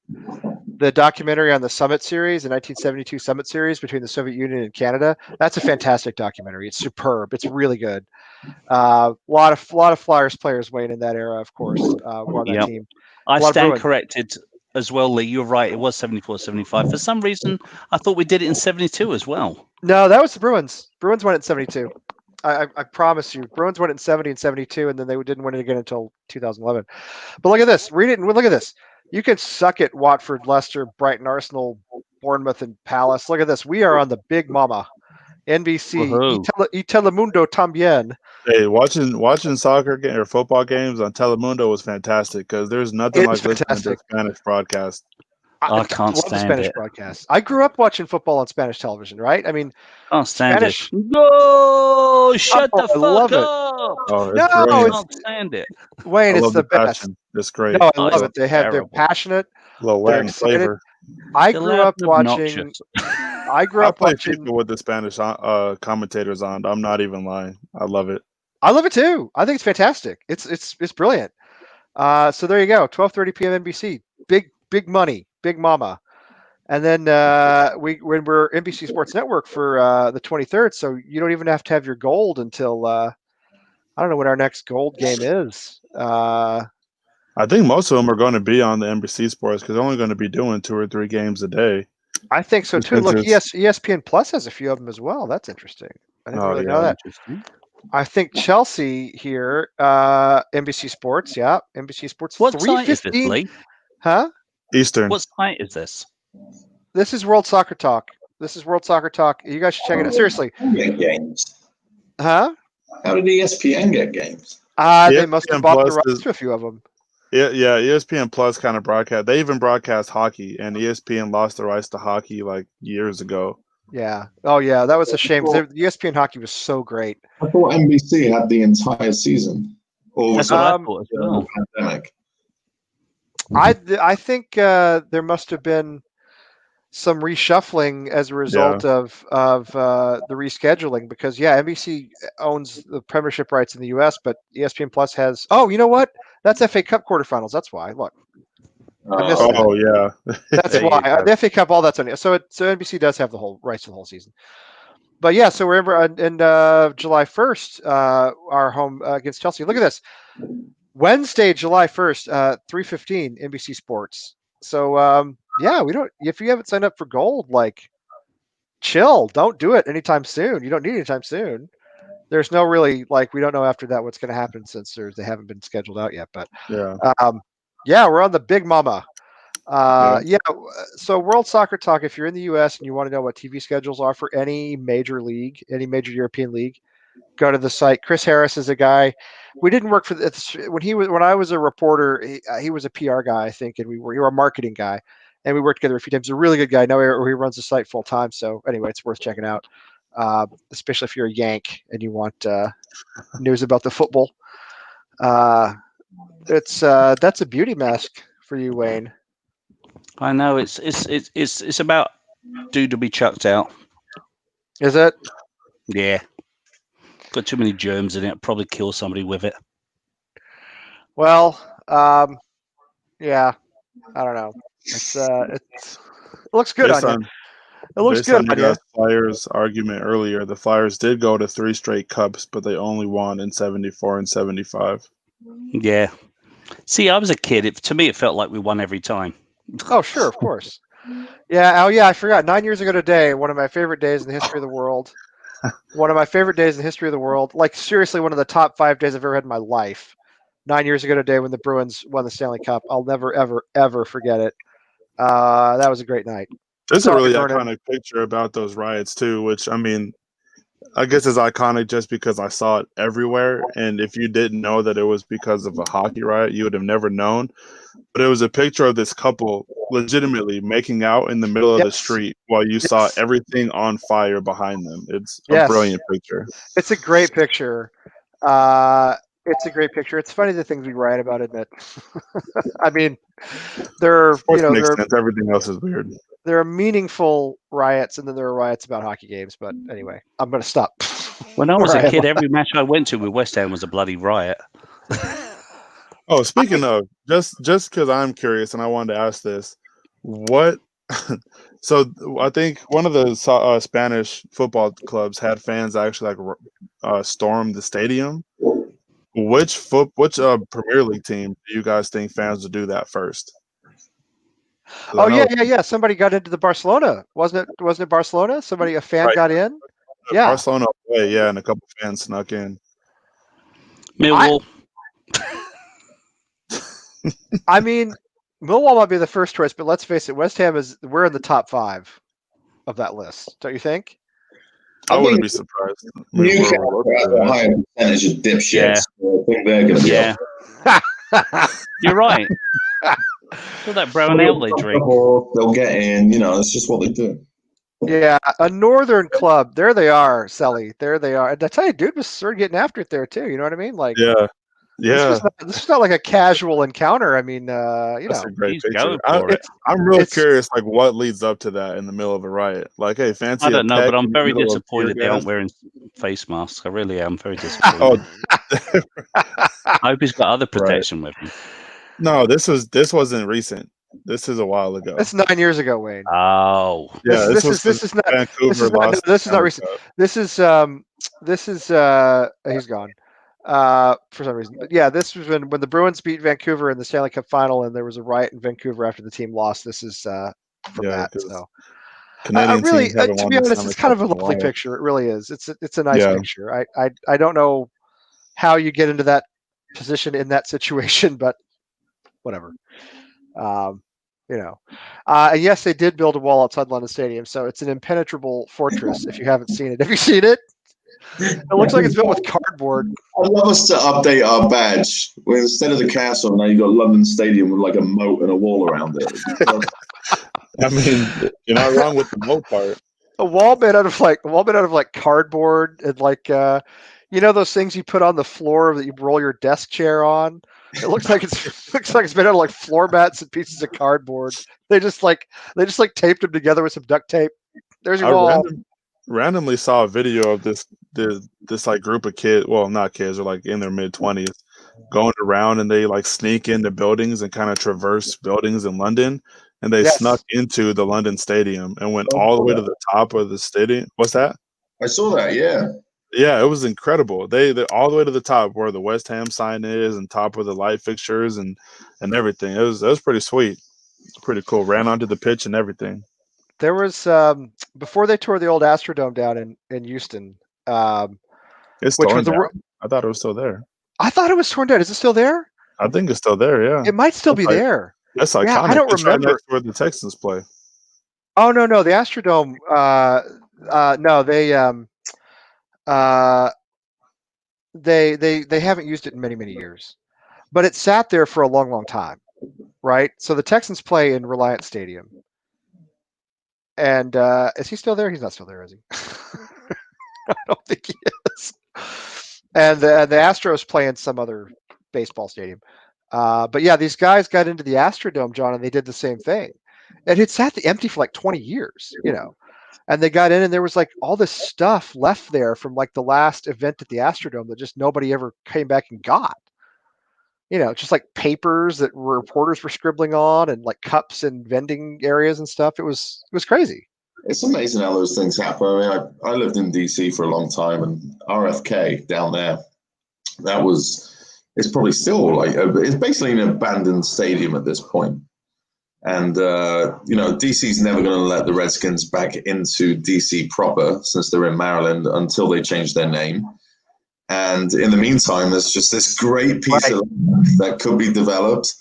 documentary on the Summit Series, the 1972 Summit Series between the Soviet Union and Canada. That's a fantastic documentary. It's superb. It's really good. Lot of Flyers players, Wayne, in that era, of course, were on that Yep. team. I A lot of stand Bruins. corrected as well, Lee. You're right. It was 74, 75. For some reason, I thought we did it in 72 as well. No, that was the Bruins. Bruins won it in 72. I promise you. Bruins won it in 70 and 72, and then they didn't win it again until 2011. But look at this. Read it and look at this. You can suck it, Watford, Leicester, Brighton, Arsenal, Bournemouth, and Palace. Look at this. We are on the Big Mama. NBC. Woohoo. Y Telemundo también. Hey, watching soccer or football games on Telemundo was fantastic because there's nothing It like is listening to fantastic. Spanish broadcast. I can't love the stand Spanish it. broadcast. I grew up watching football on Spanish television, right? I mean, Can't stand Spanish. it. No, shut Oh, the I fuck love it. up. Oh, it's No, I brilliant. can't stand it. Wayne, I it's love the the best. passion. It's great. No, I Oh, love it's it. They're terrible. passionate. little They're Latin excited. flavor. I They're grew loud up and watching. obnoxious. I grew I up play watching. FIFA with the Spanish commentators on. I'm not even lying. I love it. I love it too. I think it's fantastic. It's brilliant. So there you go. 12:30 p.m. NBC. Big money. Big mama. And then when we're NBC Sports Network for the 23rd, so you don't even have to have your gold until I don't know what our next gold game is. I think most of them are going to be on the NBC Sports because they're only going to be doing 2 or 3 games a day. I think so too. Since Look, it's- ESPN Plus has a few of them as well. That's interesting. I didn't really know that. Interesting. I think Chelsea here, NBC Sports. Yeah, NBC Sports. What site is this, 3:15. Lee? Huh? Eastern. What site is this? This is World Soccer Talk. This is World Soccer Talk. You guys should check it out. Seriously. Get games. Huh? How did ESPN get games? They must have ESPN bought the Plus rights is- to a few of them. Yeah, ESPN Plus kind of broadcast. They even broadcast hockey, and ESPN lost the rights to hockey like years ago. Yeah. Oh, yeah. That was a shame. The ESPN hockey was so great. I thought NBC had the entire season. Or was That's what I Um, thought as it during well. the pandemic? I think there must have been some reshuffling as a result of the rescheduling because NBC owns the Premiership rights in the U.S., but ESPN Plus has. Oh, you know what? That's FA Cup quarterfinals. That's why. Look, I missed that. Oh yeah, That's There you why go. the FA Cup. All that's on it. So NBC does have the whole rights to the whole season. But yeah, so we're in July 1st, our home against Chelsea. Look at this. Wednesday, July 1st, 3:15, NBC Sports. So we don't. If you haven't signed up for gold, like, chill. Don't do it anytime soon. You don't need it anytime soon. There's no really we don't know after that what's going to happen since they haven't been scheduled out yet. But we're on the Big Mama. So World Soccer Talk. If you're in the U.S. and you want to know what TV schedules are for any major league, any major European league, go to the site. Chris Harris is a guy. We didn't work for this when I was a reporter. He was a PR guy, I think, and you were a marketing guy, and we worked together a few times. He's a really good guy. Now he runs the site full time. So anyway, it's worth checking out, especially if you're a Yank and you want news about the football. That's a beauty mask for you, Wayne. I know it's about due to be chucked out. Is it? Yeah. Got too many germs in it. Probably kill somebody with it. Well, Yeah, I don't know. It looks good Based on you. on It looks based good on your on you. guys' Flyers argument earlier, the Flyers did go to 3 straight cups, but they only won in 74 and 75. Yeah. See, I was a kid. To me, it felt like we won every time. Oh, sure, of course. Yeah. Oh, yeah. I forgot. 9 years ago today, one of my favorite days in the history of the world. One of my favorite days in the history of the world. Like seriously, one of the top 5 days I've ever had in my life. 9 years ago today, when the Bruins won the Stanley Cup, I'll never, ever, ever forget it. That was a great night. There's a Sorry, really Vernon. iconic picture about those riots too, which I mean, I guess is iconic just because I saw it everywhere. And if you didn't know that it was because of a hockey riot, you would have never known. But it was a picture of this couple legitimately making out in the middle of the Yes. street while you saw Yes. everything on fire behind them. It's a Yes. brilliant picture. It's a great picture. It's a great picture. It's funny the things we write about, isn't it? I mean, there Of course, it makes are sense. Everything else is weird. there are meaningful riots, and then there are riots about hockey games. But anyway, I'm going to stop. When I was a Right. kid, every match I went to with West Ham was a bloody riot. Oh, speaking of, just because I'm curious and I wanted to ask this, what? So I think one of the Spanish football clubs had fans actually storm the stadium. Which Premier League team do you guys think fans would do that first? 'Cause Oh I know yeah. Somebody got into the Barcelona, wasn't it Barcelona? A fan Right. got in. Yeah. Barcelona away, yeah, and a couple fans snuck in. Millwall. I mean, Millwall might be the first choice, but let's face it, West Ham we're in the top 5 of that list, don't you think? I wouldn't think be surprised. I mean, Newcastle has a higher percentage of dipshits. Yeah. So I think they're going to be Yeah. You're right. All that brown ale they drink. They'll get in. It's just what they do. Yeah, a northern club. There they are, Selly. There they are. And I tell you, dude was sort of getting after it there too. You know what I mean? Like, Yeah. this was not like a casual encounter. I mean, That's a great He's picture. going for it. I'm real curious, like what leads up to that in the middle of a riot. Like, hey, fancy I don't a know, keg but I'm in the very middle of tear disappointed they aren't gas? wearing face masks. I really am very disappointed. I hope he's got other protection with him. No, this wasn't recent. This is a while ago. That's 9 years ago, Wayne. Oh, Yeah, this is not Vancouver lost. this is not recent. This is he's gone for some reason. But yeah, this was when the Bruins beat Vancouver in the Stanley Cup final, and there was a riot in Vancouver after the team lost. This is from that. So Canadian really, teams haven't to won be the honest, Stanley it's kind Cup of a in lovely while. picture. It really is. It's a nice Yeah. picture. I don't know how you get into that position in that situation, but whatever. And yes, they did build a wall outside London Stadium, so it's an impenetrable fortress. If you haven't seen it, have you seen it? It looks like it's built with cardboard. I'd love us to update our badge. Where instead of the castle, now you've got London Stadium with like a moat and a wall around it. I mean, you're not wrong with the moat part. A wall made out of like cardboard and those things you put on the floor that you roll your desk chair on. It looks like it's made out of like floor mats and pieces of cardboard. They just taped them together with some duct tape. There's your wall. Randomly saw a video of this like group of kids. Well, not kids, they're like in their mid-20s, going around, and they like sneak into buildings and kind of traverse buildings in London. And they snuck into the London Stadium and went all the way to the top of the stadium. What's that? I saw that. Yeah. Yeah, it was incredible. They all the way to the top where the West Ham sign is, and top of the light fixtures and everything. It was pretty sweet. Pretty cool. Ran onto the pitch and everything. There was before they tore the old Astrodome down in Houston. It's torn down. I thought it was still there. I thought it was torn down. Is it still there? I think it's still there. Yeah, it might still be there. That's iconic. Yeah, I don't remember right where the Texans play. Oh no, the Astrodome. No, they haven't used it in many years, but it sat there for a long time, right? So the Texans play in Reliant Stadium, and is he still there? He's not still there, is he? I don't think he is. And the Astros play in some other baseball stadium. But yeah, these guys got into the Astrodome, John, and they did the same thing. And it sat empty for like 20 years, and they got in, and there was like all this stuff left there from like the last event at the Astrodome that just nobody ever came back and got. just like papers that reporters were scribbling on, and like cups and vending areas and stuff. It was crazy. It's amazing how those things happen. I mean, I lived in DC for a long time, and RFK down there, it's probably still like, it's basically an abandoned stadium at this point. And, DC's never going to let the Redskins back into DC proper, since they're in Maryland, until they change their name. And in the meantime, there's just this great piece of land that could be developed,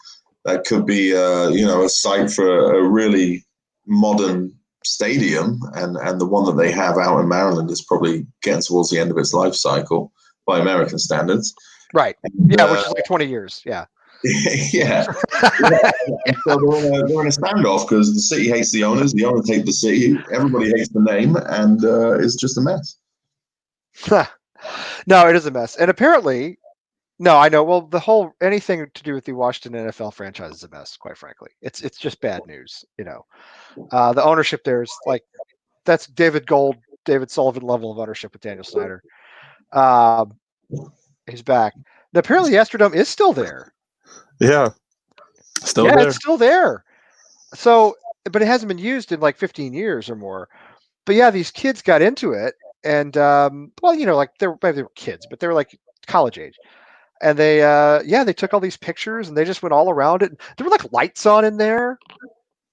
that could be, a site for a really modern stadium. And the one that they have out in Maryland is probably getting towards the end of its life cycle by American standards. Right. Yeah, which is like 20 years. Yeah. Yeah. And so they're in a standoff because the city hates the owners hate the city, everybody hates the name, and it's just a mess. No, it is a mess. And apparently, no, I know. Well, the whole anything to do with the Washington NFL franchise is a mess, quite frankly. It's just bad news, The ownership there is like, that's David Sullivan level of ownership with Daniel Snyder. He's back. And apparently the Astrodome is still there. Yeah. There. It's still there. So, but it hasn't been used in like 15 years or more. But yeah, these kids got into it, and like maybe they were kids, but they were like college age, and they took all these pictures and they just went all around it. There were like lights on in there.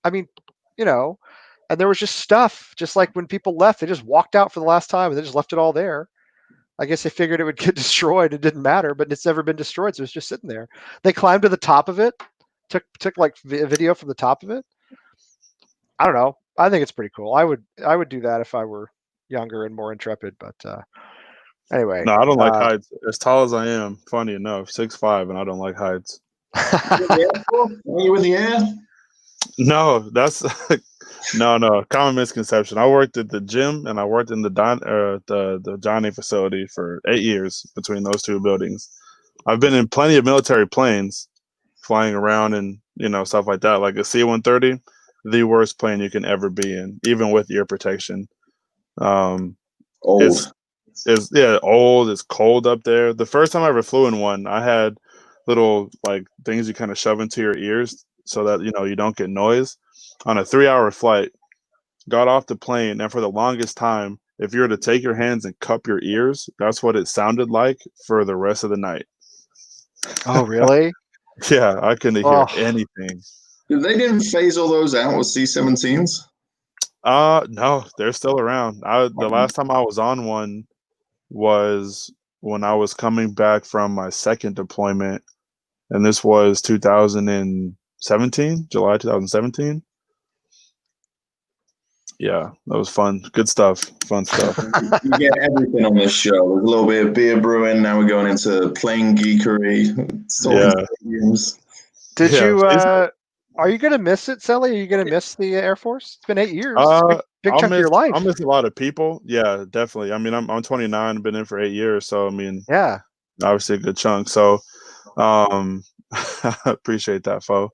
I mean, and there was just stuff. Just like when people left, they just walked out for the last time and they just left it all there. I guess they figured it would get destroyed. It didn't matter, but it's never been destroyed, so it's just sitting there. They climbed to the top of it, took like a video from the top of it. I don't know. I think it's pretty cool. I would do that if I were younger and more intrepid. But anyway, no, I don't like heights. As tall as I am, funny enough, 6'5", and I don't like heights. Are you in the air? No, that's no common misconception. I worked at the gym and I worked in the Johnny facility for 8 years between those two buildings. I've been in plenty of military planes, flying around and stuff like that, like a C-130. The worst plane you can ever be in, even with ear protection. Old. Old. It's cold up there. The first time I ever flew in one, I had little like things you kind of shove into your ears so that you don't get noise. On a 3-hour flight, got off the plane, and for the longest time, if you were to take your hands and cup your ears, that's what it sounded like for the rest of the night. Oh, really? Yeah, I couldn't hear anything. They didn't phase all those out with C-17s? No, they're still around. The last time I was on one was when I was coming back from my second deployment, and this was 2017, July 2017. Yeah, that was fun. Good stuff. Fun stuff. You get everything on this show. There's a little bit of beer brewing. Now we're going into plane geekery. Are you going to miss it, Sally? Are you going to miss the Air Force? It's been 8 years. Big chunk of your life. I'll miss a lot of people. Yeah, definitely. I mean, I'm 29, been in for 8 years. So, I mean, yeah, obviously a good chunk. So, I appreciate that, Fo.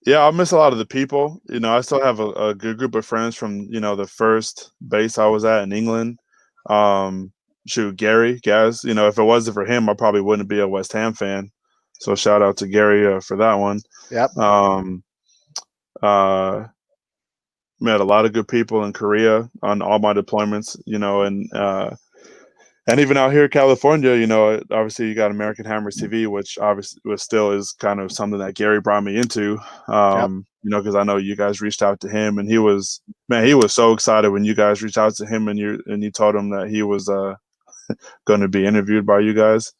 Yeah, I'll miss a lot of the people. I still have a good group of friends from, the first base I was at in England. Gary, Gaz, if it wasn't for him, I probably wouldn't be a West Ham fan. So shout out to Gary for that one. Yep. Met a lot of good people in Korea on all my deployments, and even out here in California, obviously you got American Hammers TV, which obviously still is kind of something that Gary brought me into, because I know you guys reached out to him, and he was so excited when you guys reached out to him and you told him that he was going to be interviewed by you guys.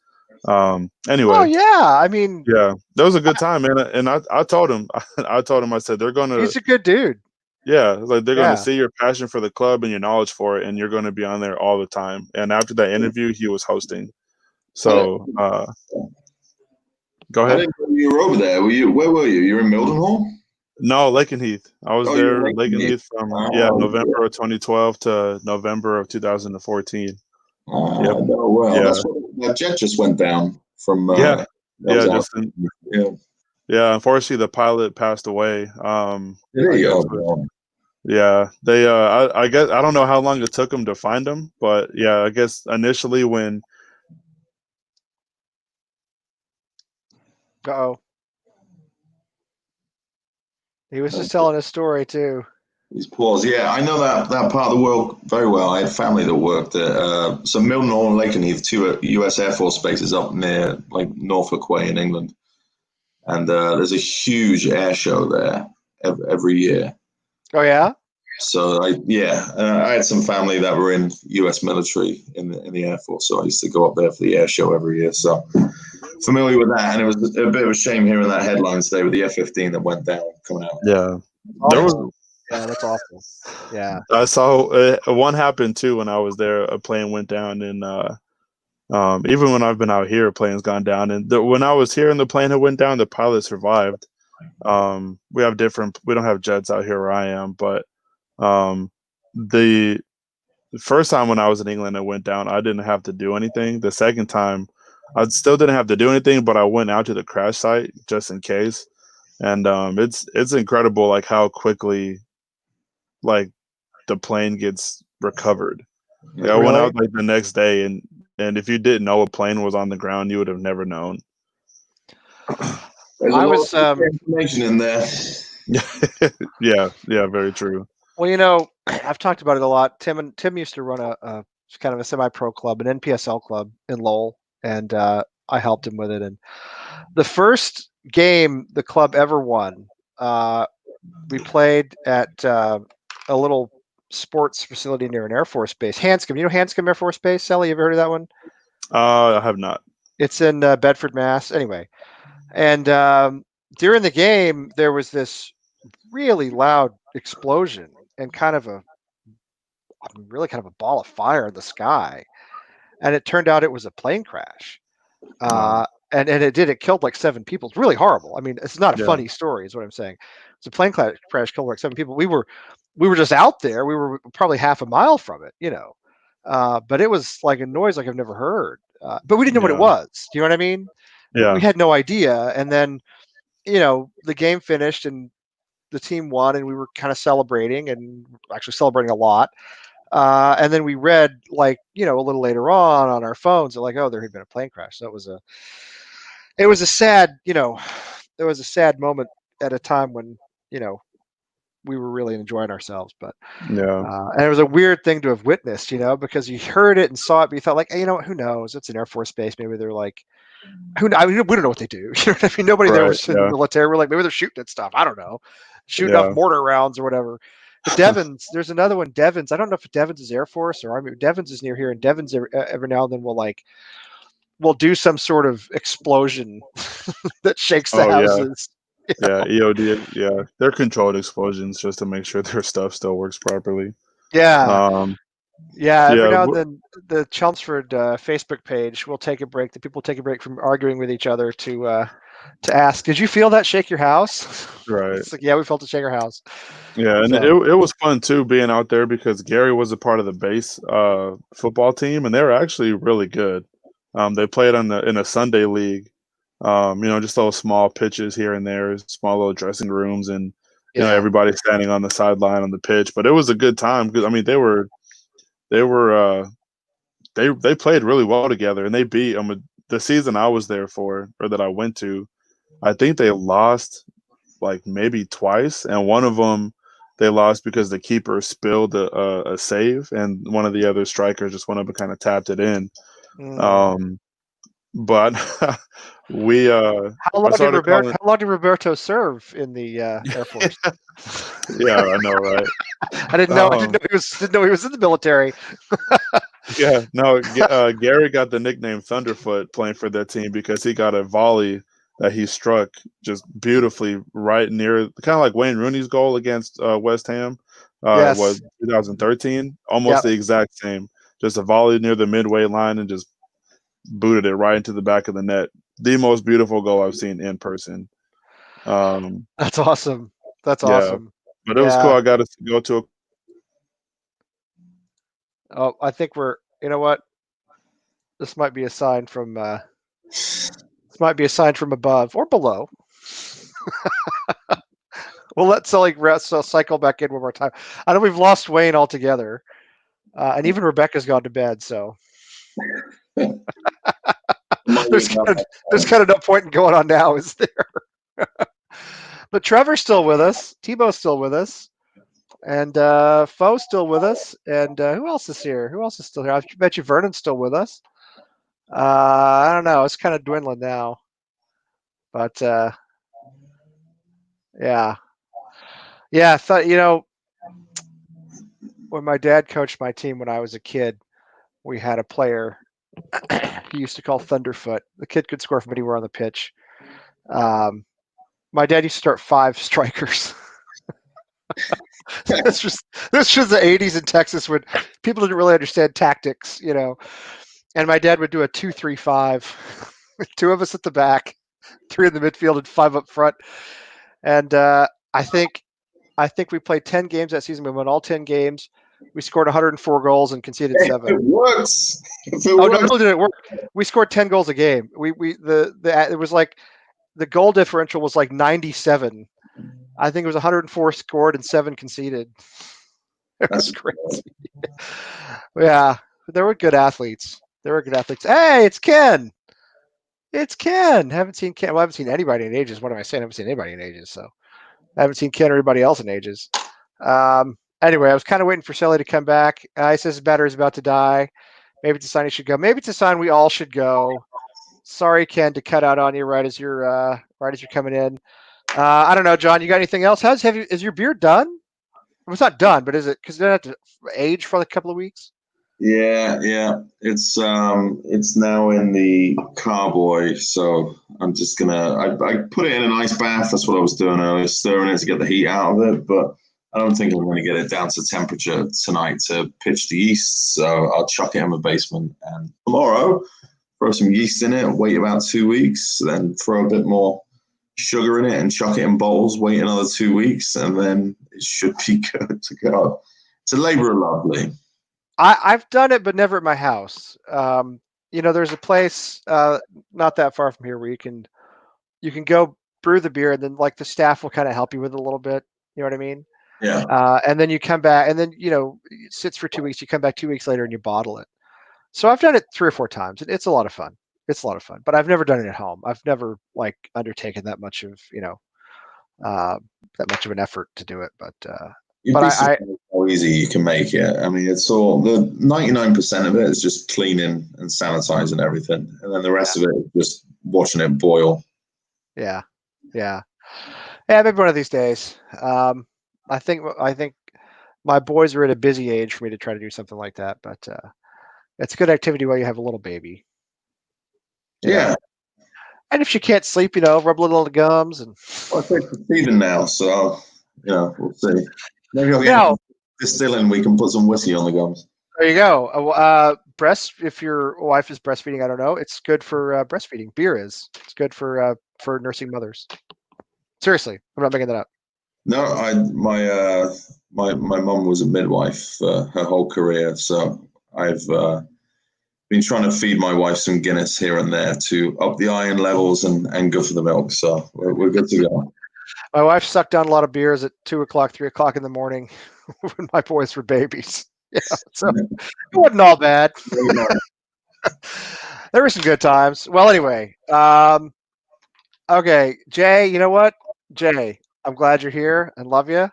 Anyway. Oh yeah, I mean, yeah, that was a good time, man. And I told him, I said they're going to. He's a good dude. Yeah, like they're going to see your passion for the club and your knowledge for it, and you're going to be on there all the time. And after that interview, he was hosting. So, go ahead. I didn't know you were over there. Where were you? You were in Mildenhall? No, Lakenheath. I was there Lakenheath from November of 2012 to November of 2014. Yep. Oh well, that's what that jet just went down from. Yeah, unfortunately, the pilot passed away. Yeah, they. I guess I don't know how long it took them to find him, but yeah, I guess initially when Uh-oh. He was just telling his story too. He's paused. Yeah, I know that part of the world very well. I had family that worked at so Milton Hall and Lakenheath, two U.S. Air Force bases up near like Norfolk Way in England, and there's a huge air show there every year. Oh yeah. So I had some family that were in U.S. military in the Air Force, so I used to go up there for the air show every year. So familiar with that, and it was a bit of a shame hearing that headline today with the F-15 that went down coming out. Yeah, there was. Yeah, that's awful. Yeah, I saw one happen too when I was there. A plane went down, and even when I've been out here, a plane's gone down. And when I was here and the plane had went down, the pilot survived. We don't have jets out here where I am, but the first time when I was in England, it went down. I didn't have to do anything. The second time, I still didn't have to do anything, but I went out to the crash site just in case. And it's incredible, like how quickly, like the plane gets recovered. Like, I went out like the next day, and if you didn't know a plane was on the ground, you would have never known. There's a lot of information in there. yeah, very true. Well, I've talked about it a lot. Tim used to run a kind of a semi-pro club, an NPSL club in Lowell, and I helped him with it. And the first game the club ever won, we played at a little sports facility near an Air Force base, Hanscom. You know Hanscom Air Force Base, Sally? You ever heard of that one? I have not. It's in Bedford, Mass. Anyway, and during the game, there was this really loud explosion and really kind of a ball of fire in the sky. And it turned out it was a plane crash. And it killed like 7 people. It's really horrible. I mean, it's not a funny story is what I'm saying. It's a plane crash killed like 7 people. We were just out there. We were probably half a mile from it, but it was like a noise like I've never heard. But we didn't know what it was. Do you know what I mean? Yeah. We had no idea. And then, the game finished and the team won, and we were kind of celebrating, and actually celebrating a lot. And then we read, like, a little later on our phones, like, oh, there had been a plane crash. So it was a sad, it was a sad moment at a time when, we were really enjoying ourselves. But and it was a weird thing to have witnessed, because you heard it and saw it, but you thought like, hey, who knows? It's an Air Force base. Maybe they're like, we don't know what they do. You know what I mean? Nobody there was in the military. We're like, maybe they're shooting at stuff. I don't know. Shooting off mortar rounds or whatever. But Devon's, there's another one, Devon's. I don't know if Devon's is Air Force or Army. Devon's is near here, and Devon's every now and then will do some sort of explosion that shakes the houses. Yeah, EOD. Yeah, they're controlled explosions just to make sure their stuff still works properly. Yeah. Every now and then, the Chelmsford Facebook page will take a break. The people take a break from arguing with each other to ask, "Did you feel that shake your house?" Right. It's like, yeah, we felt it shake our house. Yeah, and so, it was fun too being out there because Gary was a part of the base football team, and they were actually really good. They played in a Sunday league. Just little small pitches here and there, small little dressing rooms, and everybody standing on the sideline on the pitch. But it was a good time because they played really well together, and they beat the season I was there for, or that I went to. I think they lost like maybe twice, and one of them they lost because the keeper spilled a save, and one of the other strikers just went up and kind of tapped it in. But we how long did Roberto serve in the Air Force? Yeah, I know, right? I didn't know he was in the military. Yeah, no. Gary got the nickname Thunderfoot playing for that team because he got a volley that he struck just beautifully right near, kind of like Wayne Rooney's goal against West Ham. Was 2013, almost the exact same. Just a volley near the midway line and just booted it right into the back of the net. The most beautiful goal I've seen in person. That's awesome. That's awesome. But it was cool. I got to go to a. Oh, I think you know what? This might be a sign from above or below. We'll let Sully cycle back in one more time. I know we've lost Wayne altogether. And even Rebecca's gone to bed, so. My there's kind of no point in going on now, is there? But Trevor's still with us. Tebow's still with us. And Foe's still with us. And who else is here? Who else is still here? I bet you Vernon's still with us. I don't know. It's kind of dwindling now. But yeah. Yeah, I thought, when my dad coached my team when I was a kid, we had a player he used to call Thunderfoot. The kid could score from anywhere on the pitch. My dad used to start 5 strikers. this was the 80s in Texas when people didn't really understand tactics, And my dad would do a 2-3-5, 2 of us at the back, 3 in the midfield, and 5 up front. And I think we played 10 games that season. We won all 10 games. We scored 104 goals and conceded 7. It works. No, did it work? We scored 10 goals a game. It was like the goal differential was like 97. I think it was 104 scored and 7 conceded. It was crazy. Yeah, they were good athletes. Hey, it's Ken. Haven't seen Ken. Well, I haven't seen anybody in ages. What am I saying? I haven't seen anybody in ages. So I haven't seen Ken or anybody else in ages. Anyway, I was kind of waiting for Shelly to come back. He says his battery's about to die. Maybe it's a sign he should go. Maybe it's a sign we all should go. Sorry, Ken, to cut out on you right as you're coming in. I don't know, John. You got anything else? Is your beard done? Well, it's not done, but is it? Because it doesn't have to age for like a couple of weeks. Yeah. It's now in the carboy, so I'm just gonna. I put it in an ice bath. That's what I was doing earlier, stirring it to get the heat out of it. But I don't think I'm going to get it down to temperature tonight to pitch the yeast. So I'll chuck it in the basement, and tomorrow throw some yeast in it. Wait about 2 weeks, then throw a bit more sugar in it and chuck it in bowls. Wait another 2 weeks, and then it should be good to go. It's a labor of love, Lee. I've done it, but never at my house. There's a place not that far from here where you can go brew the beer, and then like the staff will kind of help you with it a little bit. You know what I mean? Yeah. And then you come back, and then it sits for 2 weeks. You come back 2 weeks later and you bottle it. So I've done it 3 or 4 times. It's a lot of fun. But I've never done it at home. I've never undertaken that much of an effort to do it. But You'd be surprised how easy you can make it. I mean, it's all the 99% of it is just cleaning and sanitizing everything, and then the rest of it is just watching it boil. Yeah. Maybe one of these days. I think my boys are at a busy age for me to try to do something like that, but it's good activity while you have a little baby. Yeah. And if she can't sleep, rub a little on the gums. And I think it's Stephen now, so we'll see. Maybe I'll get distilling. We can put some whiskey on the gums. There you go. If your wife is breastfeeding, I don't know. It's good for breastfeeding. Beer is. It's good for nursing mothers. Seriously, I'm not making that up. No, my mum was a midwife her whole career, so I've been trying to feed my wife some Guinness here and there to up the iron levels and good for the milk. So we're good to go. My wife sucked down a lot of beers at 2 o'clock, 3 o'clock in the morning when my boys were babies. So it wasn't all bad. There were some good times. Well, anyway, okay, Jay. You know what, Jay? I'm glad you're here and love you.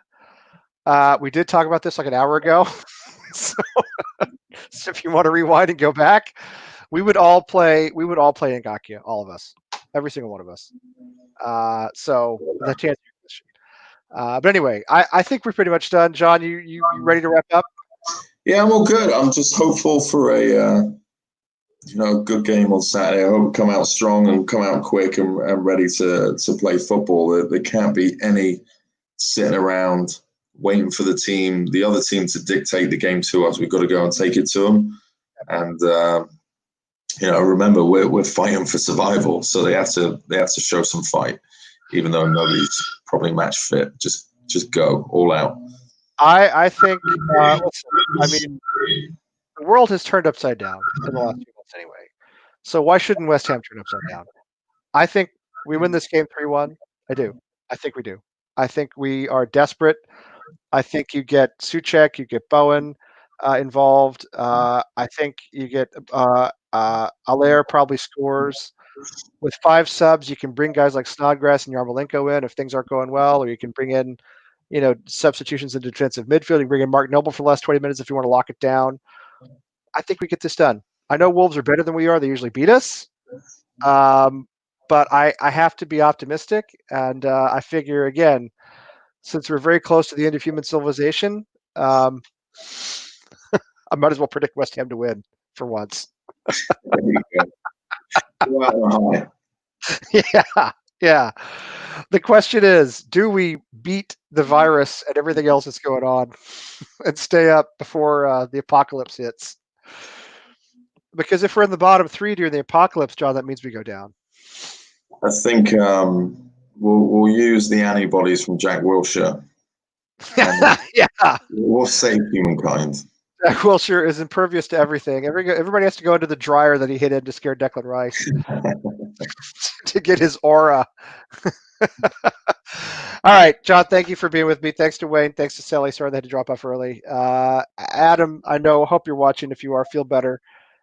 We did talk about this like an hour ago, so if you want to rewind and go back, we would all play Ngakia, all of us, every single one of us. So that to answer your question. But anyway, I think we're pretty much done. John, you ready to wrap up? Yeah, I'm all good. I'm just hopeful for a good game on Saturday. I hope we come out strong and come out quick and ready to play football. There can't be any sitting around waiting for the other team to dictate the game to us. We've got to go and take it to them. And remember, we're fighting for survival, so they have to show some fight, even though nobody's probably match fit. Just go all out. I think. The world has turned upside down in the last few months anyway. So why shouldn't West Ham turn upside down? I think we win this game 3-1. I do. I think we do. I think we are desperate. I think you get Souček, you get Bowen involved. I think you get Allaire probably scores. with 5 subs, you can bring guys like Snodgrass and Yarmolenko in if things aren't going well, or you can bring in, substitutions in defensive midfield. You can bring in Mark Noble for the last 20 minutes if you want to lock it down. I think we get this done. I know Wolves are better than we are. They usually beat us. But I have to be optimistic. And I figure, again, since we're very close to the end of human civilization, I might as well predict West Ham to win for once. There you go. Go out on a high. Yeah. The question is, do we beat the virus and everything else that's going on and stay up before the apocalypse hits? Because if we're in the bottom 3 during the apocalypse, John, that means we go down. I think we'll use the antibodies from Jack Wilshere. Yeah. We'll save humankind. Jack Wilshere is impervious to everything. Everybody has to go into the dryer that he hid in to scare Declan Rice to get his aura. All right, John, thank you for being with me. Thanks to Wayne. Thanks to Sally. Sorry they had to drop off early. Adam, I hope you're watching. If you are, feel better.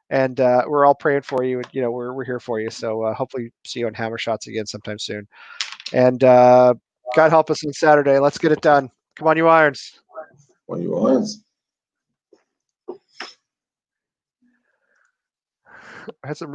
And we're all praying for you. And, we're here for you. So hopefully see you on Hammer Shots again sometime soon. And God help us on Saturday. Let's get it done. Come on, you Irons. On you Irons. I had some